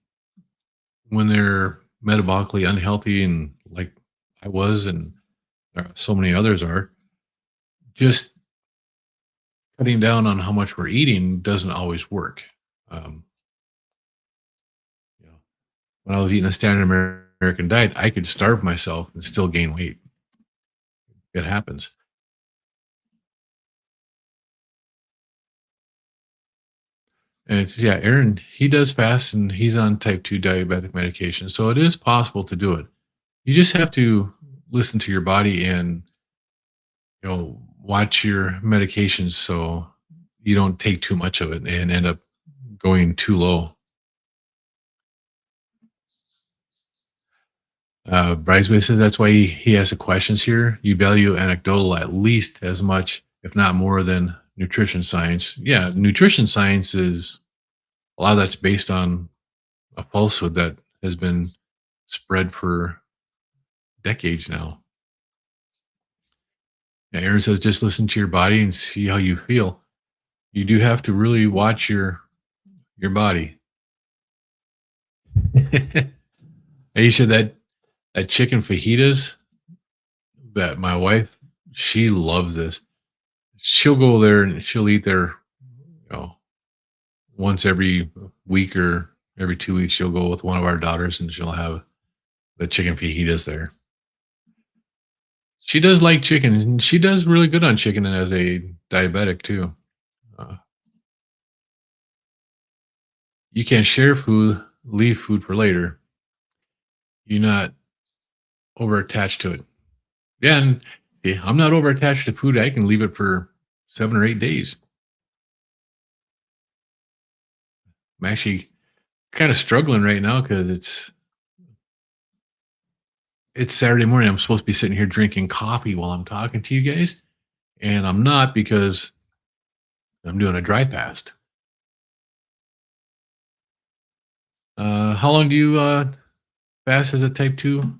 when they're metabolically unhealthy, and like I was, and so many others are, just cutting down on how much we're eating doesn't always work. Um, you know, when I was eating a standard American diet, I could starve myself and still gain weight. It happens. And it's, yeah, Aaron, he does fast and he's on type 2 diabetic medication. So it is possible to do it. You just have to listen to your body and, watch your medications so you don't take too much of it and end up going too low. Bridesmaid says that's why he has the questions here. You value anecdotal at least as much, if not more, than nutrition science. Yeah, nutrition science is a lot of that's based on a falsehood that has been spread for decades now. Yeah, Aaron says just listen to your body and see how you feel. You do have to really watch your body. Aisha, that chicken fajitas that my wife, she loves this. She'll go there and she'll eat there, once every week or every 2 weeks. She'll go with one of our daughters and she'll have the chicken fajitas there. She does like chicken, and she does really good on chicken as a diabetic too. Uh, you can share food, leave food for later. You're not over attached to it. Yeah, and yeah, I'm not over attached to food. I can leave it for 7 or 8 days. I'm actually kind of struggling right now because it's Saturday morning. I'm supposed to be sitting here drinking coffee while I'm talking to you guys, and I'm not because I'm doing a dry fast. How long do you fast as a type 2?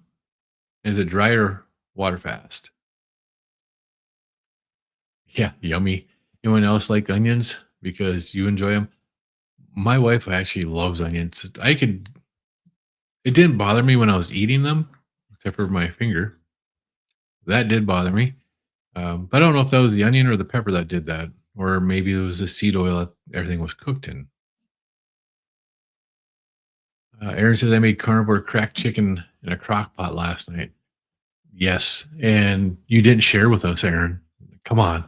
Is it dry or water fast? Yeah, yummy. Anyone else like onions because you enjoy them? My wife actually loves onions. It didn't bother me when I was eating them, except for my finger. That did bother me. But I don't know if that was the onion or the pepper that did that, or maybe it was the seed oil that everything was cooked in. Aaron says I made carnivore cracked chicken in a crock pot last night. Yes, and you didn't share with us, Aaron. Come on.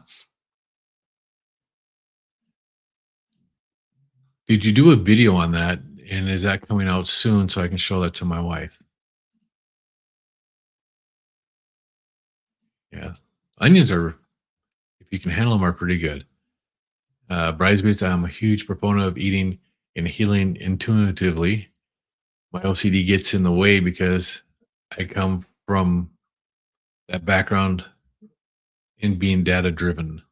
Did you do a video on that? And is that coming out soon so I can show that to my wife? Yeah. Onions are, if you can handle them, are pretty good. Bridesmaids, I'm a huge proponent of eating and healing intuitively. My OCD gets in the way because I come from that background in being data driven.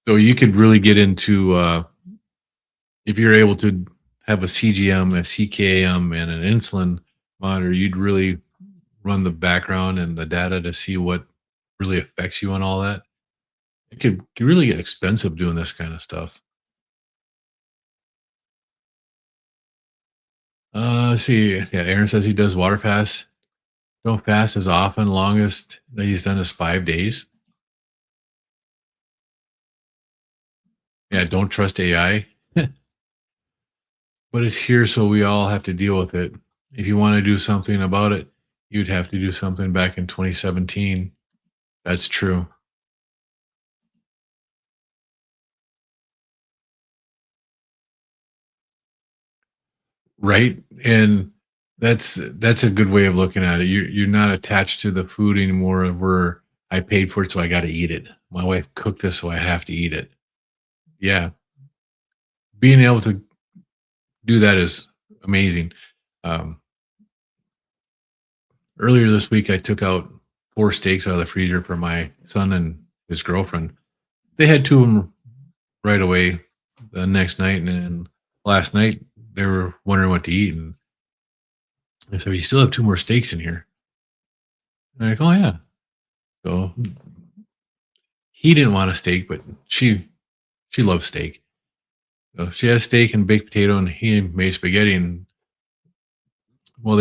So you could really get into, if you're able to have a CGM, a CKM, and an insulin monitor, you'd really run the background and the data to see what really affects you and all that. It could really get expensive doing this kind of stuff. Let's see. Yeah, Aaron says he does water fast. Don't fast as often. Longest that he's done is 5 days. Yeah, don't trust AI, but it's here, so we all have to deal with it. If you want to do something about it, you'd have to do something back in 2017. That's true. Right? And that's a good way of looking at it. You're not attached to the food anymore. I paid for it, so I got to eat it. My wife cooked this, so I have to eat it. Yeah, being able to do that is amazing. Um, Earlier this week, I took out 4 steaks out of the freezer for my son and his girlfriend. They had two of them right away the next night, and then last night they were wondering what to eat, and I said, "You still have two more steaks in here." And they're like, "Oh yeah." So he didn't want a steak, but she loves steak. So she had steak and baked potato, and he made spaghetti. And while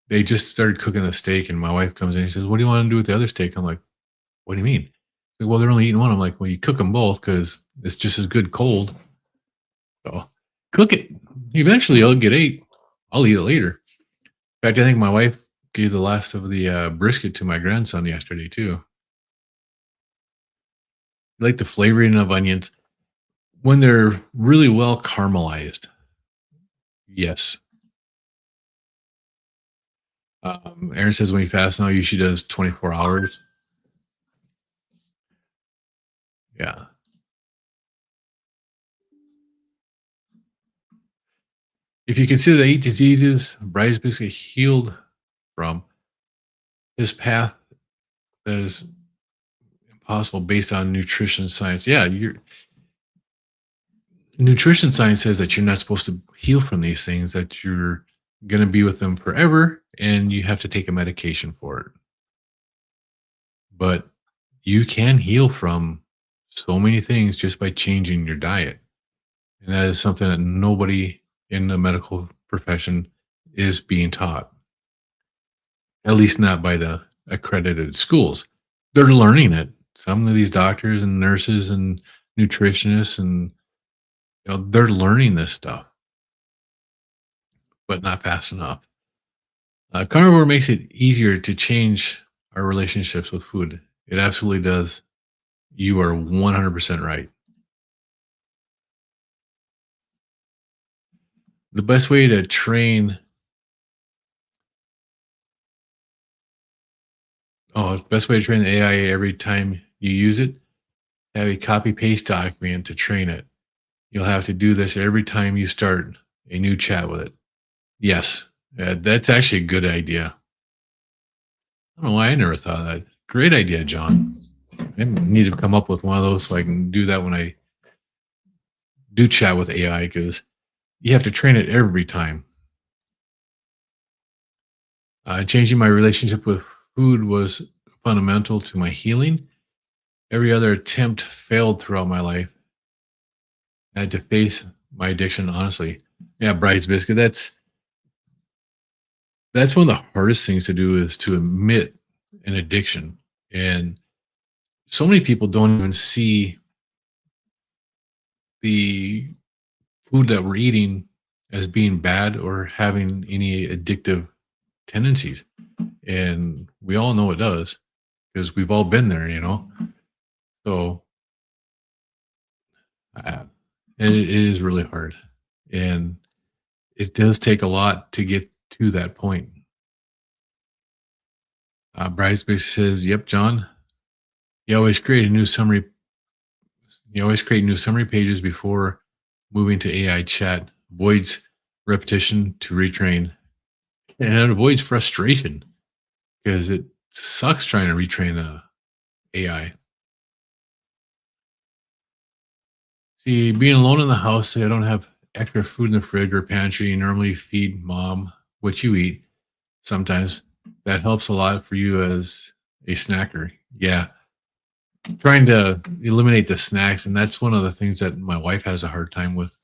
they just started cooking the steak, and my wife comes in and says, "What do you want to do with the other steak?" I'm like, "What do you mean?" Like, well, they're only eating one. I'm like, "Well, you cook them both because it's just as good cold. So cook it. Eventually, it'll get ate. I'll eat it later." In fact, I think my wife gave the last of the brisket to my grandson yesterday too. I like the flavoring of onions when they're really well caramelized. Yes. Aaron says when you fast now, usually does 24 hours. Yeah. If you consider the 8 diseases Bryce basically healed from, his path is impossible based on nutrition science. Yeah, your nutrition science says that you're not supposed to heal from these things, that you're going to be with them forever and you have to take a medication for it. But you can heal from so many things just by changing your diet. And that is something that nobody in the medical profession is being taught, at least not by the accredited schools. They're learning it. Some of these doctors and nurses and nutritionists and they're learning this stuff, but not fast enough. Carnivore makes it easier to change our relationships with food. It absolutely does. You are 100% right. The best way to train best way to train the AI every time you use it, have a copy paste document to train it. You'll have to do this every time you start a new chat with it. Yes, that's actually a good idea. I don't know why I never thought of that. Great idea, John. I need to come up with one of those so I can do that when I do chat with AI because you have to train it every time. Changing my relationship with food was fundamental to my healing. Every other attempt failed throughout my life. I had to face my addiction honestly. Yeah, Bryce Biscuit. That's one of the hardest things to do is to admit an addiction. And so many people don't even see the food that we're eating as being bad or having any addictive tendencies. And we all know it does because we've all been there. So uh, it is really hard. And it does take a lot to get to that point. Bryce basically says, "Yep, John. You always create a new summary. You always create new summary pages before moving to AI chat. Avoids repetition to retrain, and it avoids frustration because it sucks trying to retrain a AI. See, being alone in the house, I don't have extra food in the fridge or pantry. You normally feed mom what you eat. Sometimes that helps a lot for you as a snacker. Yeah, trying to eliminate the snacks, and that's one of the things that my wife has a hard time with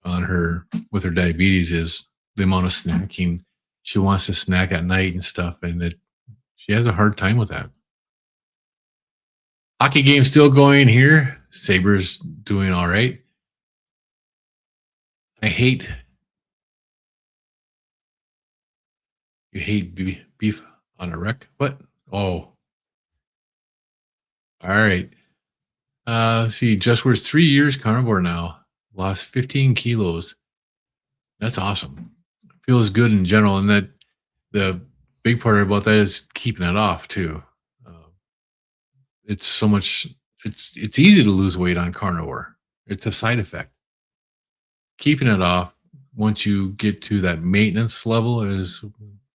her diabetes is the amount of snacking. She wants to snack at night and stuff, and she has a hard time with that. Hockey game still going here. Sabres doing all right. I hate You hate beef on a wreck. What? Oh, all right. See, just was 3 years carnivore now. Lost 15 kilos. That's awesome. Feels good in general, and that the big part about that is keeping it off too. It's so much. It's easy to lose weight on carnivore. It's a side effect. Keeping it off once you get to that maintenance level is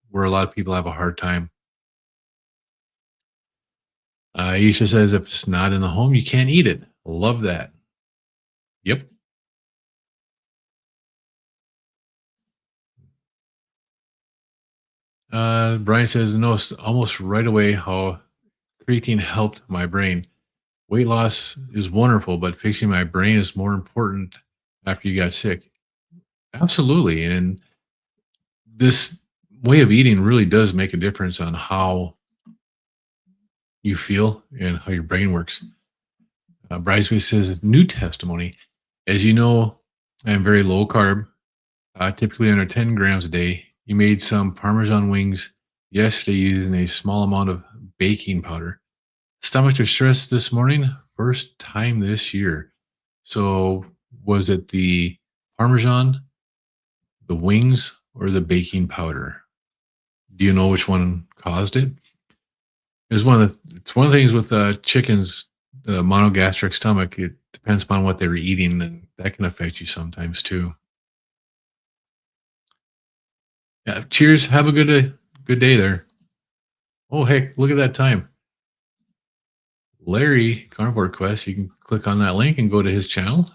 where a lot of people have a hard time. Aisha says if it's not in the home, you can't eat it. Love that. Yep. Brian says no, almost right away how creatine helped my brain. Weight loss is wonderful, but fixing my brain is more important after you got sick. Absolutely. And this way of eating really does make a difference on how you feel and how your brain works. Bridesmaid says, new testimony. As you know, I'm very low carb, typically under 10 grams a day. You made some Parmesan wings yesterday using a small amount of baking powder. Stomach distress this morning, first time this year. So, was it the Parmesan, the wings, or the baking powder? Do you know which one caused it? It's one of the things with chickens, the monogastric stomach. It depends upon what they were eating, and that can affect you sometimes too. Yeah. Cheers. Have a good day there. Oh, heck, look at that time. Larry Carnivore Quest. You can click on that link and go to his channel.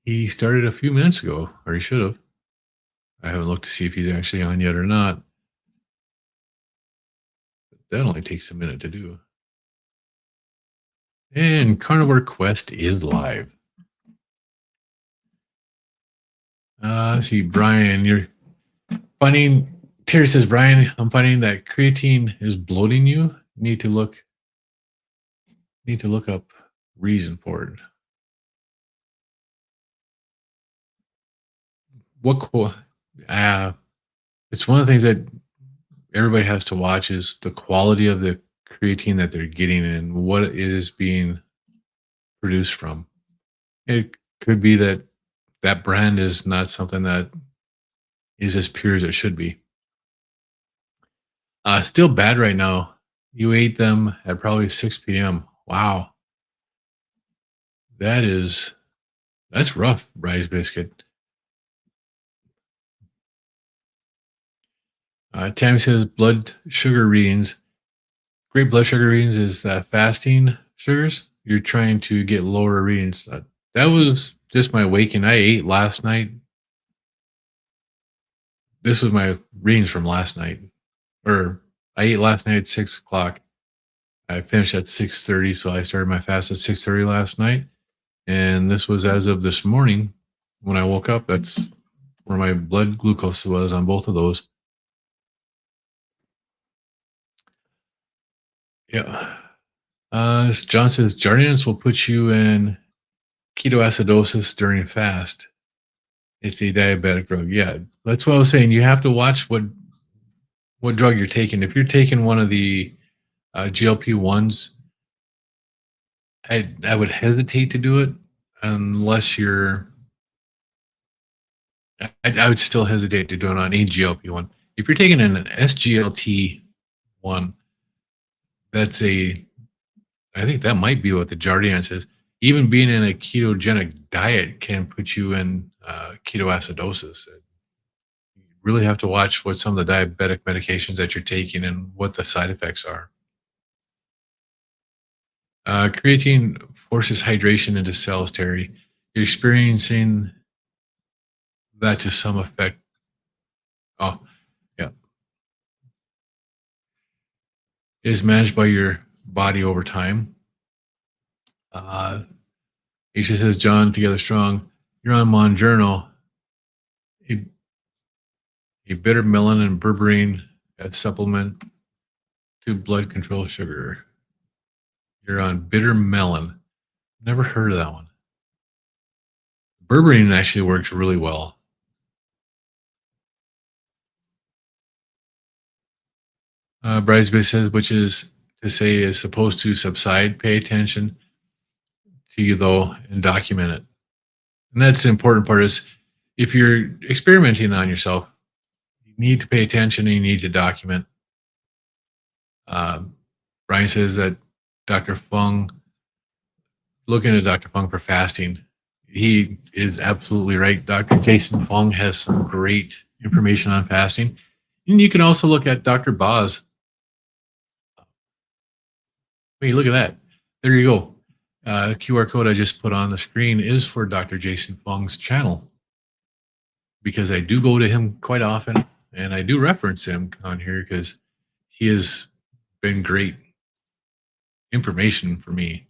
He started a few minutes ago, or he should have. I haven't looked to see if he's actually on yet or not. That only takes a minute to do. And Carnivore Quest is live. Let's see, Brian, you're finding. Terry says, Brian, I'm finding that creatine is bloating you. Need to look up reason for it. What? It's one of the things that everybody has to watch is the quality of the creatine that they're getting and what it is being produced from. It could be that that brand is not something that is as pure as it should be. Still bad right now. You ate them at probably 6 p.m. Wow, that is that's rough, Rice Biscuit. Tammy says blood sugar readings. Great blood sugar readings is fasting sugars. You're trying to get lower readings. That was just my waking. I ate last night. This was my readings from last night, or I ate last night at 6 o'clock. I finished at 6:30, so I started my fast at 6:30 last night, and this was as of this morning when I woke up. That's where my blood glucose was on both of those. Yeah. John says Jardiance will put you in ketoacidosis during fast. It's a diabetic drug. Yeah, that's what I was saying. You have to watch what drug you're taking. If you're taking one of the GLP-1s, I would hesitate to do it unless you're. I would still hesitate to do it on a GLP-1. If you're taking an SGLT1, that's a. I think that might be what the Jardiance is. Even being in a ketogenic diet can put you in ketoacidosis. You really have to watch what some of the diabetic medications that you're taking and what the side effects are. Creatine forces hydration into cells, Terry. You're experiencing that to some effect. Oh, yeah. It is managed by your body over time. Isha says, John, together strong. You're on Monjourno. A, a bitter melon and berberine as supplement to blood control sugar. You're on bitter melon. Never heard of that one. Berberine actually works really well. Bridesmaid says, which is to say is supposed to subside. Pay attention to you though and document it. And that's the important part is if you're experimenting on yourself, you need to pay attention and you need to document. Brian says that Dr. Fung, looking at Dr. Fung for fasting, he is absolutely right. Dr. Jason Fung has some great information on fasting. And you can also look at Dr. Boz. Hey, look at that. There you go. The QR code I just put on the screen is for Dr. Jason Fung's channel because I do go to him quite often and I do reference him on here because he has been great information for me.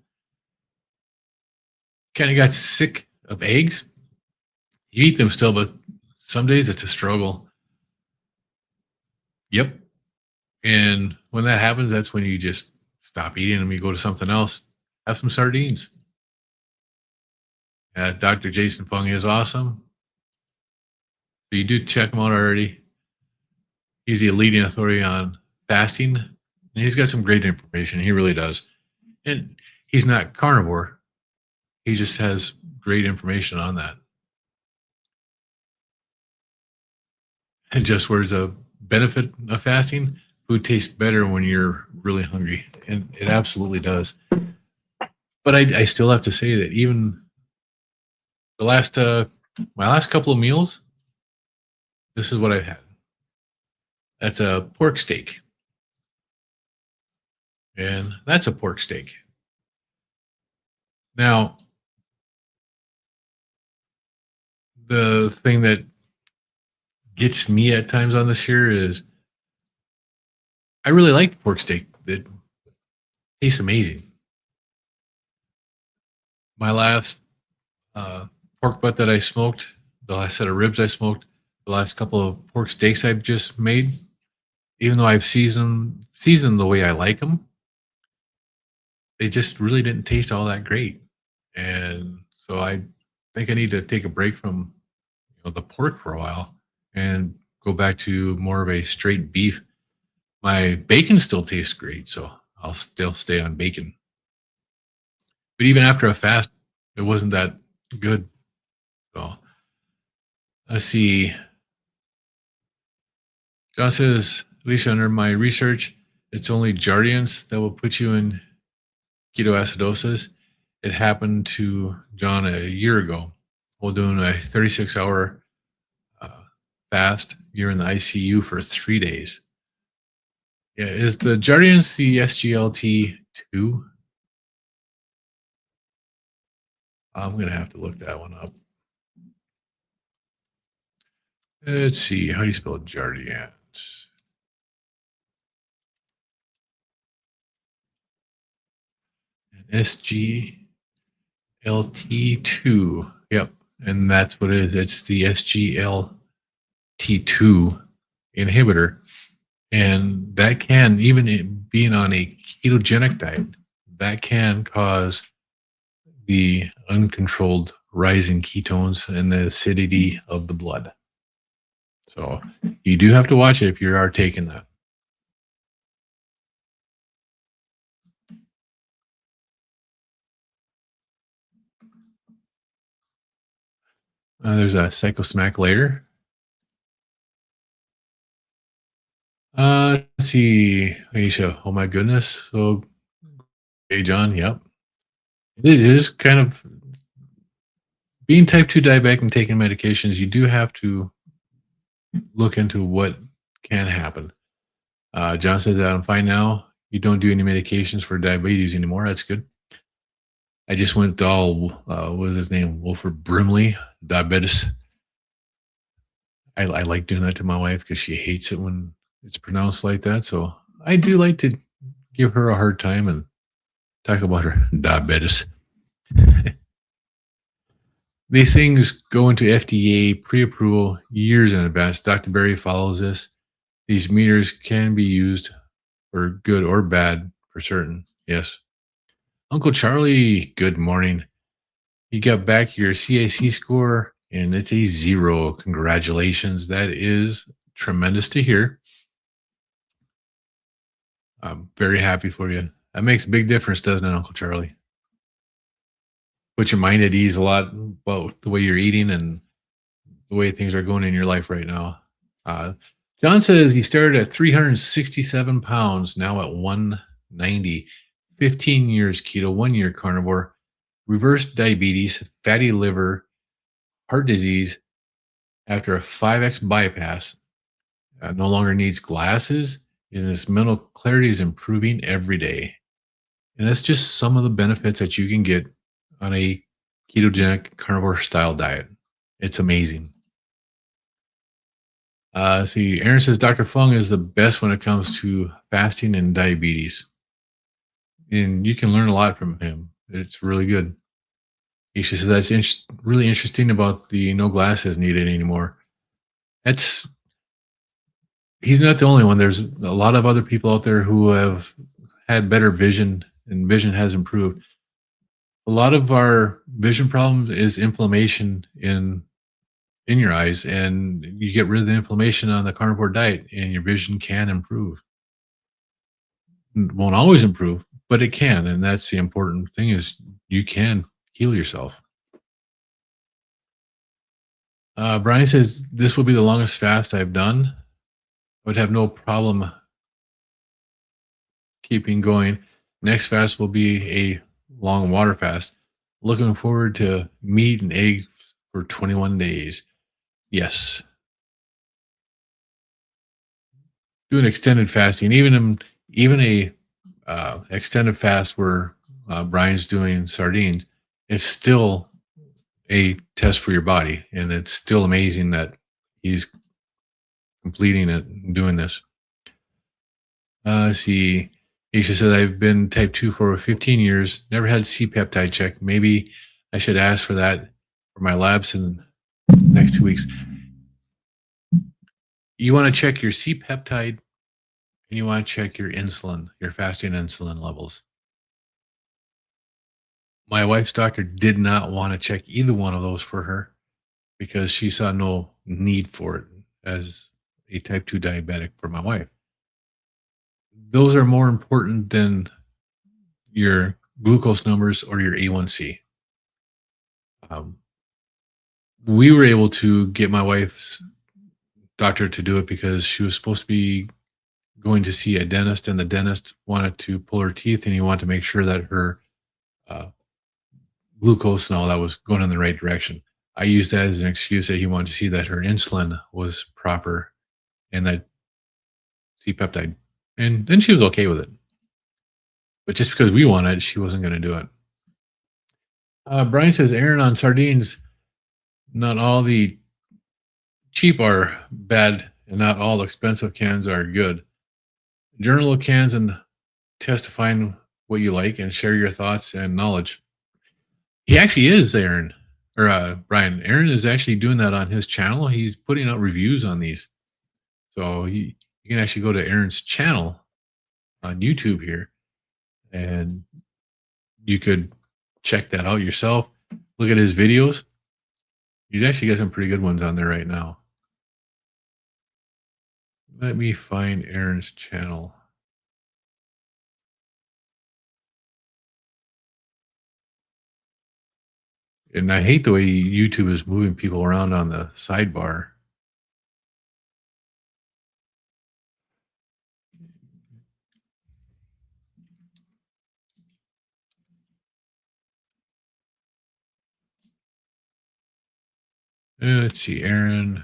Kind of got sick of eggs. You eat them still, but some days it's a struggle. Yep. And when that happens, that's when you just stop eating them. You go to something else. Have some sardines. Dr. Jason Fung is awesome. So you do check him out already. He's the leading authority on fasting. And he's got some great information. He really does. And he's not carnivore. He just has great information on that. And just where's the benefit of fasting? Food tastes better when you're really hungry. And it absolutely does. But I still have to say that even the last my last couple of meals, this is what I've had. That's a pork steak. And that's a pork steak. Now, the thing that gets me at times on this here is I really like pork steak. It tastes amazing. My last pork butt that I smoked, the last set of ribs I smoked, the last couple of pork steaks I've just made, even though I've seasoned the way I like them, they just really didn't taste all that great. And so I think I need to take a break from the pork for a while and go back to more of a straight beef. My bacon still tastes great, so I'll still stay on bacon. But even after a fast, it wasn't that good. So let's see. John says, Alicia, under my research, it's only Jardiance that will put you in ketoacidosis. It happened to John a year ago while doing a 36-hour fast. You're in the ICU for 3 days. Yeah, is the Jardiance the SGLT2? I'm going to have to look that one up. Let's see. How do you spell Jardiance? SGLT2. Yep. And that's what it is. It's the SGLT2 inhibitor. And that can, even being on a ketogenic diet, that can cause the uncontrolled rise in ketones and the acidity of the blood. So you do have to watch it if you are taking that. There's a psychosmack layer. Let's see, Aisha. Oh my goodness. So, hey, John. Yep. It is kind of being type 2 diabetic and taking medications. You do have to look into what can happen. John says that I'm fine now. You don't do any medications for diabetes anymore. That's good. I just went all, what was his name? Wilford Brimley, diabetes. I like doing that to my wife because she hates it when it's pronounced like that. So I do like to give her a hard time and talk about her diabetes. These things go into FDA pre-approval years in advance. Dr. Berry follows this. These meters can be used for good or bad for certain. Yes. Uncle Charlie, good morning. You got back your CIC score and it's a 0. Congratulations. That is tremendous to hear. I'm very happy for you. That makes a big difference, doesn't it, Uncle Charlie? Put your mind at ease a lot about the way you're eating and the way things are going in your life right now. John says he started at 367 pounds, now at 1 90, 15 years keto, 1 year carnivore, reversed diabetes, fatty liver, heart disease after a 5x bypass, no longer needs glasses, and his mental clarity is improving every day. And that's just some of the benefits that you can get on a ketogenic carnivore style diet. It's amazing. See, Aaron says Dr. Fung is the best when it comes to fasting and diabetes. And you can learn a lot from him. It's really good. Isha says that's really interesting about the no glasses needed anymore. That's He's not the only one. There's a lot of other people out there who have had better vision and vision has improved. A lot of our vision problems is inflammation in your eyes, and you get rid of the inflammation on the carnivore diet and your vision can improve. Won't always improve, but it can, and that's the important thing is you can heal yourself. Brian says this will be the longest fast I've done. I would have no problem keeping going. Next fast will be a long water fast. Looking forward to meat and eggs for 21 days. Yes, do an extended fasting, even a extended fast where Brian's doing sardines. It's still a test for your body, and it's still amazing that he's completing it and doing this. Let's see. Aisha said, I've been type 2 for 15 years, never had C peptide check. Maybe I should ask for that for my labs in the next 2 weeks. You want to check your C peptide and you want to check your insulin, your fasting insulin levels. My wife's doctor did not want to check either one of those for her because she saw no need for it as a type 2 diabetic for my wife. Those are more important than your glucose numbers or your A1C. Um, we were able to get my wife's doctor to do it because she was supposed to be going to see a dentist, and the dentist wanted to pull her teeth, and he wanted to make sure that her uh, glucose and all that was going in the right direction. I used that as an excuse that he wanted to see that her insulin was proper and that C peptide, and then she was okay with it. But just because we wanted it, she wasn't going to do it. Brian says, Aaron, on sardines, not all the cheap are bad and not all expensive cans are good. Journal of cans and test to find what you like and share your thoughts and knowledge. He actually is, Aaron, or Brian. Aaron is actually doing that on his channel. He's putting out reviews on these. So you can actually go to Aaron's channel on YouTube here and you could check that out yourself. Look at his videos. He's actually got some pretty good ones on there right now. Let me find Aaron's channel. And I hate the way YouTube is moving people around on the sidebar. Let's see, Aaron.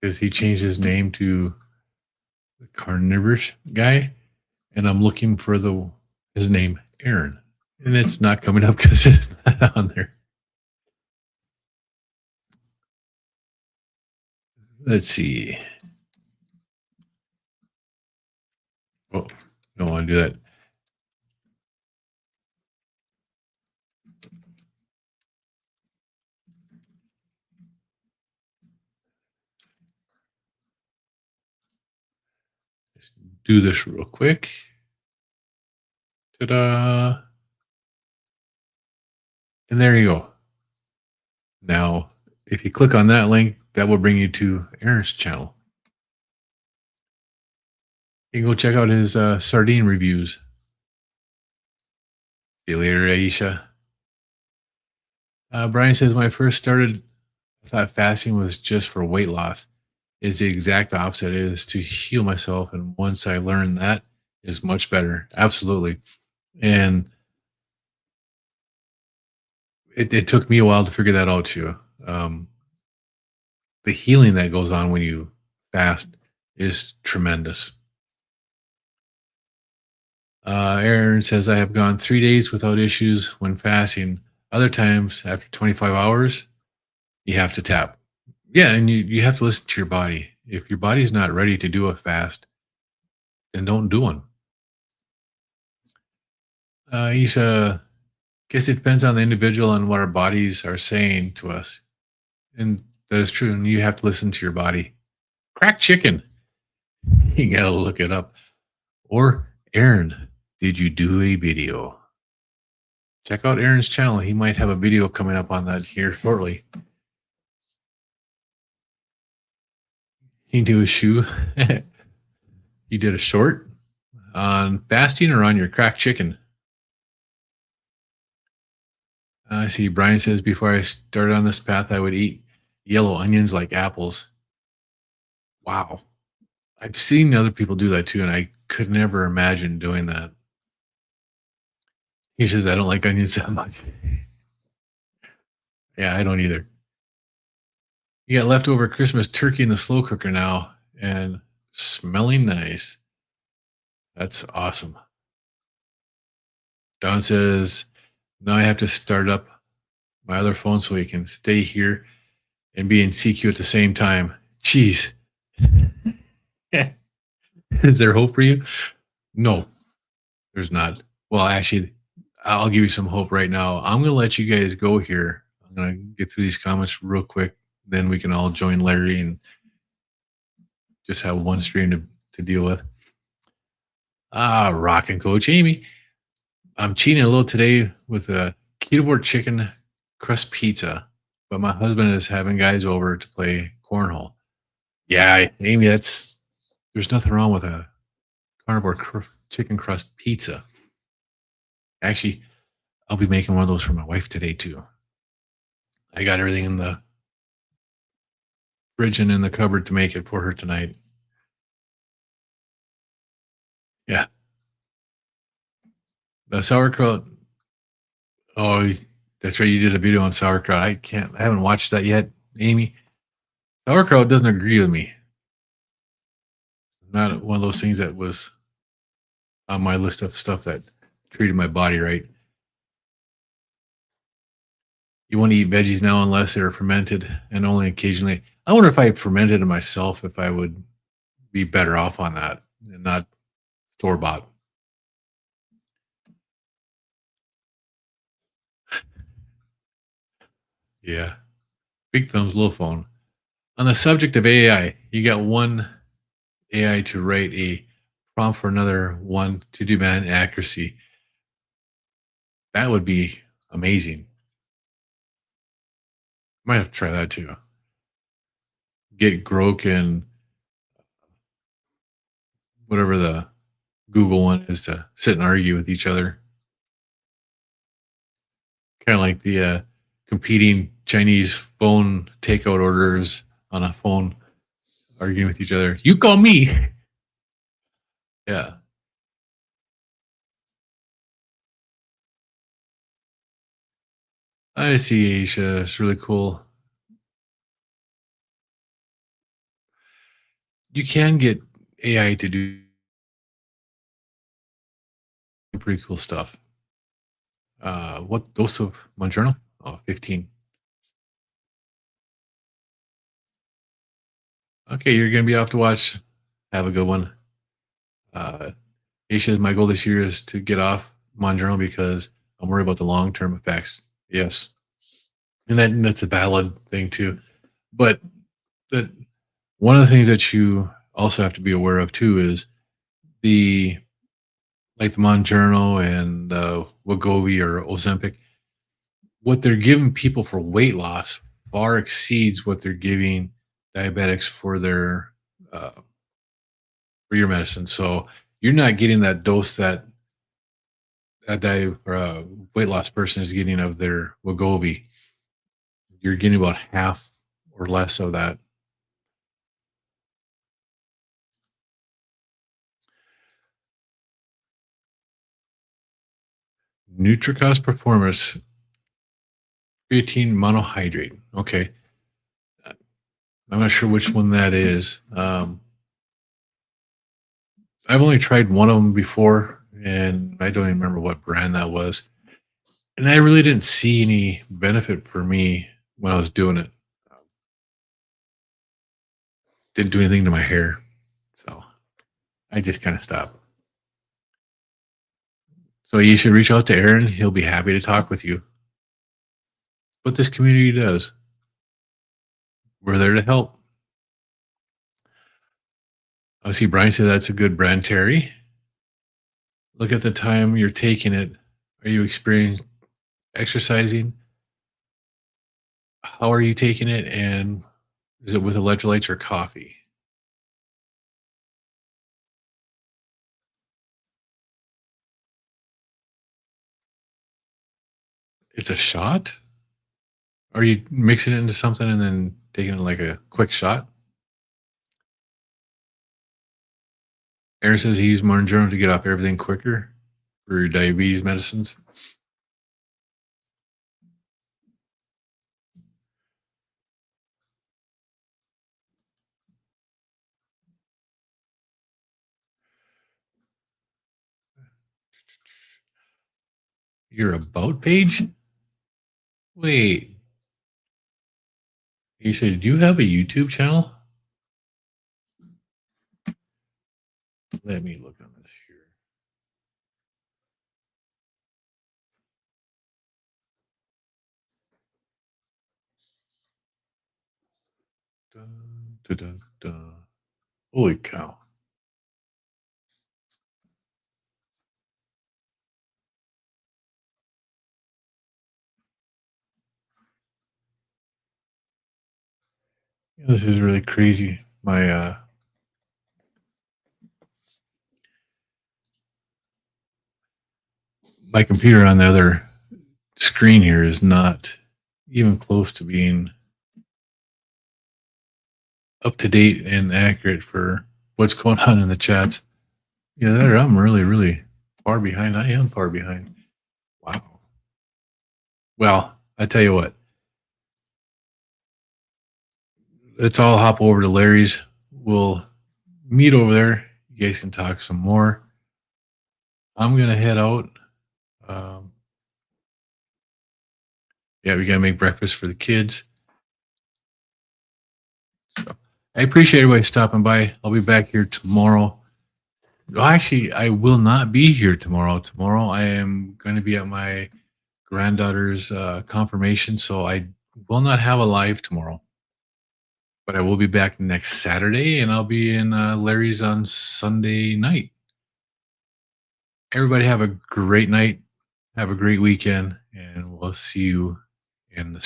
Because he changed his name to the Carnivorous guy, and I'm looking for his name, Aaron, and it's not coming up because it's not on there. Let's see. Oh, don't want to do that. Let's do this real quick. Ta-da! And there you go. Now, if you click on that link, that will bring you to Aaron's channel. You can go check out his sardine reviews. See you later, Aisha. Brian says, when I first started, I thought fasting was just for weight loss. Is the exact opposite. It is to heal myself. And once I learned that, is much better. Absolutely. And it took me a while to figure that out too. Um, the healing that goes on when you fast is tremendous. Aaron says, I have gone 3 days without issues when fasting. Other times, after 25 hours, you have to tap. Yeah, and you have to listen to your body. If your body's not ready to do a fast, then don't do one. Isha, guess it depends on the individual and what our bodies are saying to us. And that is true. And you have to listen to your body. Cracked chicken. You got to look it up. Or Aaron, did you do a video? Check out Aaron's channel. He might have a video coming up on that here shortly. He do a shoe. You did a short on fasting or on your cracked chicken. I see. Brian says, before I started on this path, I would eat yellow onions like apples. Wow. I've seen other people do that too, and I could never imagine doing that. He says, I don't like onions that much. Yeah, I don't either. You got leftover Christmas turkey in the slow cooker now and smelling nice. That's awesome. Don says, now I have to start up my other phone so we can stay here and be in CQ at the same time. Jeez. Is there hope for you? No, there's not. Well, actually, I'll give you some hope right now. I'm going to let you guys go here. I'm going to get through these comments real quick. Then we can all join Larry and just have one stream to deal with. Rockin' Coach Amy. I'm cheating a little today with a keto chicken crust pizza, but my husband is having guys over to play cornhole. Yeah, Amy, there's nothing wrong with a carnivore chicken crust pizza. Actually, I'll be making one of those for my wife today too. I got everything in the fridge and in the cupboard to make it for her tonight. Yeah. The sauerkraut. Oh, that's right. You did a video on sauerkraut. I haven't watched that yet, Amy. Sauerkraut doesn't agree with me. Not one of those things that was on my list of stuff that treated my body right. You want to eat veggies now unless they're fermented and only occasionally. I wonder if I fermented it myself, if I would be better off on that and not store bought. Yeah. Big thumbs, little phone. On the subject of AI, you got one AI to write a prompt for another one to demand accuracy. That would be amazing. Might have to try that too. Get Grok and whatever the Google one is to sit and argue with each other. Kind of like the competing Chinese phone takeout orders on a phone arguing with each other. You call me. Yeah. I see, Asia. It's really cool. You can get AI to do pretty cool stuff. What dose of Montjournal? Oh, 15. Okay, you're going to be off to watch. Have a good one. Asia, my goal this year is to get off Montjournal because I'm worried about the long term effects. Yes. And that's a valid thing too. But that one of the things that you also have to be aware of too is the like the Mounjaro and Wegovy or Ozempic, what they're giving people for weight loss far exceeds what they're giving diabetics for their uh, for your medicine. So you're not getting that dose that a weight loss person is getting of their Wegovy. you're getting about half or less of that. Nutricos Performance creatine monohydrate. Okay. Uh, I'm not sure which one that is. I've only tried one of them before, and I don't even remember what brand that was. And I really didn't see any benefit for me when I was doing it. Didn't do anything to my hair. So I just kind of stopped. So you should reach out to Aaron. He'll be happy to talk with you. What this community does, we're there to help. I see Brian said that's a good brand, Terry. Look at the time you're taking it. Are you experiencing exercising? How are you taking it? And is it with electrolytes or coffee? It's a shot? Are you mixing it into something and then taking it like a quick shot? Aaron says he used Mounjaro to get off everything quicker for your diabetes medicines. Your about page? Wait, you said do you have a YouTube channel? Let me look on this here. Dun, dun, dun, dun. Holy cow. Yeah, this is really crazy. My computer on the other screen here is not even close to being up to date and accurate for what's going on in the chats. Yeah, there I'm really, really far behind. I am far behind. Wow. Well, I tell you what, let's all hop over to Larry's. We'll meet over there. You guys can talk some more. I'm gonna head out. Um, yeah, we gotta make breakfast for the kids. So I appreciate everybody stopping by. I'll be back here tomorrow. Well, actually, I will not be here tomorrow. Tomorrow, I am going to be at my granddaughter's confirmation, so I will not have a live tomorrow. But I will be back next Saturday, and I'll be in Larry's on Sunday night. Everybody have a great night. Have a great weekend, and we'll see you in the